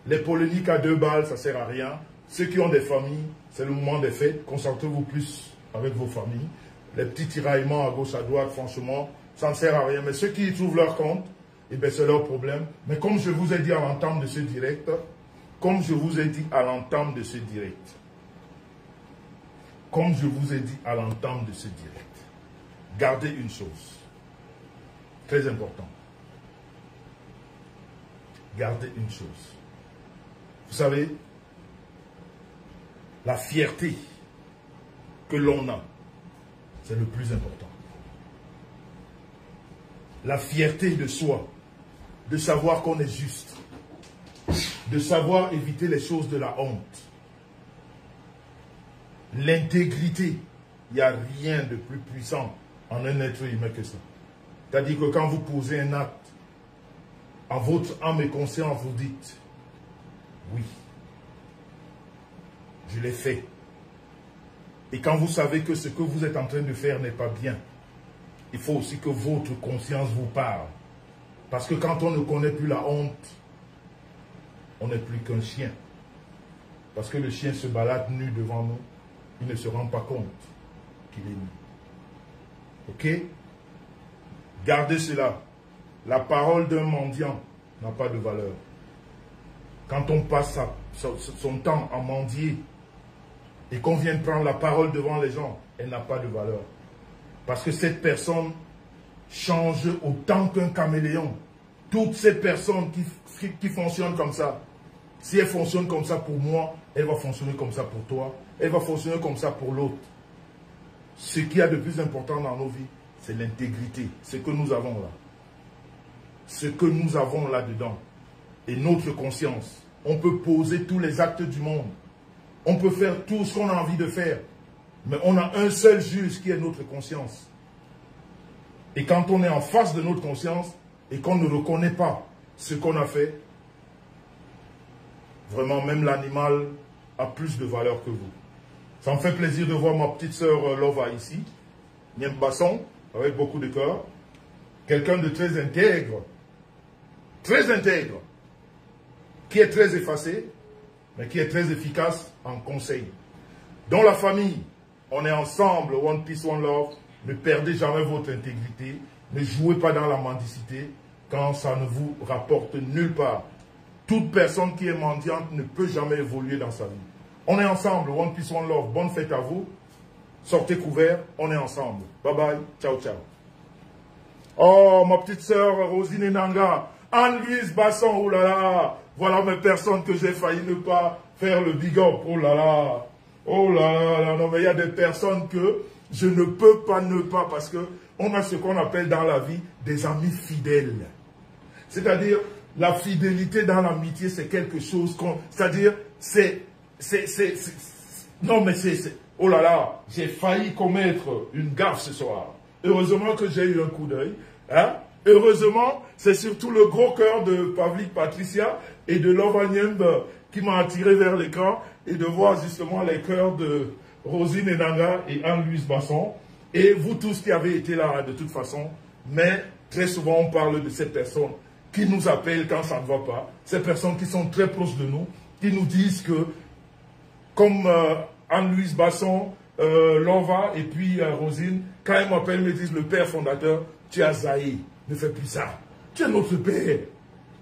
A: les polémiques à 2 balles, ça ne sert à rien. Ceux qui ont des familles, c'est le moment des fêtes, concentrez-vous plus avec vos familles. Les petits tiraillements à gauche, à droite, franchement, ça ne sert à rien. Mais ceux qui y trouvent leur compte, eh bien, c'est leur problème. Mais comme je vous ai dit à l'entame de ce direct, gardez une chose, très important. Gardez une chose. Vous savez, la fierté que l'on a, c'est le plus important. La fierté de soi, de savoir qu'on est juste, de savoir éviter les choses de la honte. L'intégrité, il n'y a rien de plus puissant en un être humain que ça. C'est-à-dire que quand vous posez un acte, en votre âme et conscience, vous dites, oui, je l'ai fait. Et quand vous savez que ce que vous êtes en train de faire n'est pas bien, il faut aussi que votre conscience vous parle. Parce que quand on ne connaît plus la honte, on n'est plus qu'un chien. Parce que le chien se balade nu devant nous, il ne se rend pas compte qu'il est nu. Ok? Gardez cela. La parole d'un mendiant n'a pas de valeur. Quand on passe son temps à mendier et qu'on vient de prendre la parole devant les gens, elle n'a pas de valeur. Parce que cette personne change autant qu'un caméléon. Toutes ces personnes qui fonctionnent comme ça, si elles fonctionnent comme ça pour moi, elle va fonctionner comme ça pour toi, elle va fonctionner comme ça pour l'autre. Ce qu'il y a de plus important dans nos vies, c'est l'intégrité, ce que nous avons là. Ce que nous avons là-dedans. Et notre conscience. On peut poser tous les actes du monde. On peut faire tout ce qu'on a envie de faire. Mais on a un seul juge qui est notre conscience. Et quand on est en face de notre conscience et qu'on ne reconnaît pas ce qu'on a fait, vraiment même l'animal a plus de valeur que vous. Ça me fait plaisir de voir ma petite sœur Lova ici, Niem Basson, avec beaucoup de cœur. Quelqu'un de très intègre, qui est très effacé, mais qui est très efficace en conseil. Dans la famille, on est ensemble, one peace, one love. Ne perdez jamais votre intégrité. Ne jouez pas dans la mendicité quand ça ne vous rapporte nulle part. Toute personne qui est mendiante ne peut jamais évoluer dans sa vie. On est ensemble, one peace, one love. Bonne fête à vous. Sortez couverts, on est ensemble. Bye bye, ciao, ciao. Oh, ma petite sœur Rosine Nanga, Anne-Louise Basson, oh là là. Voilà mes personnes que j'ai failli ne pas faire le big up, oh là là. Oh là là, non mais il y a des personnes que je ne peux pas ne pas, parce que on a ce qu'on appelle dans la vie des amis fidèles. C'est-à-dire, la fidélité dans l'amitié, c'est quelque chose qu'on... C'est-à-dire, non mais c'est... Oh là là, j'ai failli commettre une gaffe ce soir. Heureusement que j'ai eu un coup d'œil. Hein? Heureusement, c'est surtout le gros cœur de Pavlik Patricia et de Lova Niemb qui m'a attiré vers l'écran, et de voir justement les cœurs de Rosine Enanga et Anne-Louise Basson, et vous tous qui avez été là de toute façon. Mais Très souvent, on parle de ces personnes qui nous appellent quand ça ne va pas. Ces personnes qui sont très proches de nous, qui nous disent que, comme Anne-Louise Basson, Lova et puis Rosine, quand elles m'appellent, me disent, le père fondateur, tu as zaï, ne fais plus ça. Tu es notre père.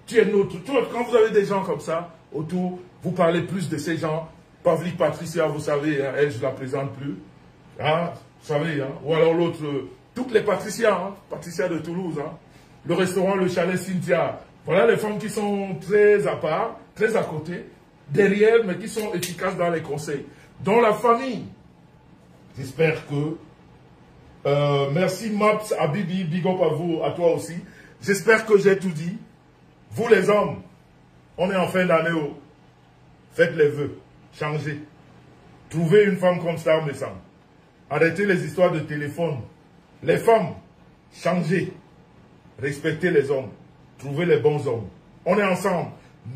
A: Tu es notre... Quand vous avez des gens comme ça autour, vous parlez plus de ces gens. Pavlik Patricia, vous savez, hein, elle, je ne la présente plus. Hein, vous savez, hein, ou alors l'autre, toutes les Patricia, hein, Patricia de Toulouse, hein, le restaurant, le chalet Cynthia. Voilà les femmes qui sont très à part, très à côté, derrière, mais qui sont efficaces dans les conseils. Dans la famille, j'espère que... merci Maps, Abibi, big up à vous, à toi aussi. J'espère que j'ai tout dit. Vous les hommes, on est en fin d'année. Faites les vœux, changez. Trouvez une femme comme ça, me semble. Arrêtez les histoires de téléphone. Les femmes, changez. Respectez les hommes. Trouvez les bons hommes. On est ensemble.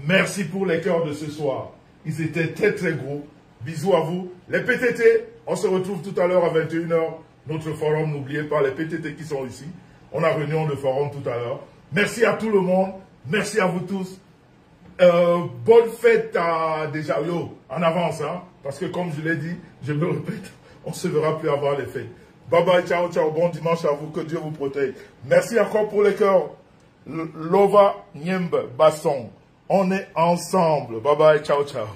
A: Merci pour les cœurs de ce soir. Ils étaient très très gros. Bisous à vous. Les PTT, on se retrouve tout à l'heure à 21 h. Notre forum, n'oubliez pas les PTT qui sont ici. On a réunion de forum tout à l'heure. Merci à tout le monde. Merci à vous tous. Bonne fête à déjà en avance, hein, parce que comme je l'ai dit, je me répète, on se verra plus avant les fêtes. Bye bye, ciao, ciao, bon dimanche à vous, que Dieu vous protège. Merci encore pour les cœurs. Lova Nyembe Basson, on est ensemble. Bye bye, ciao, ciao.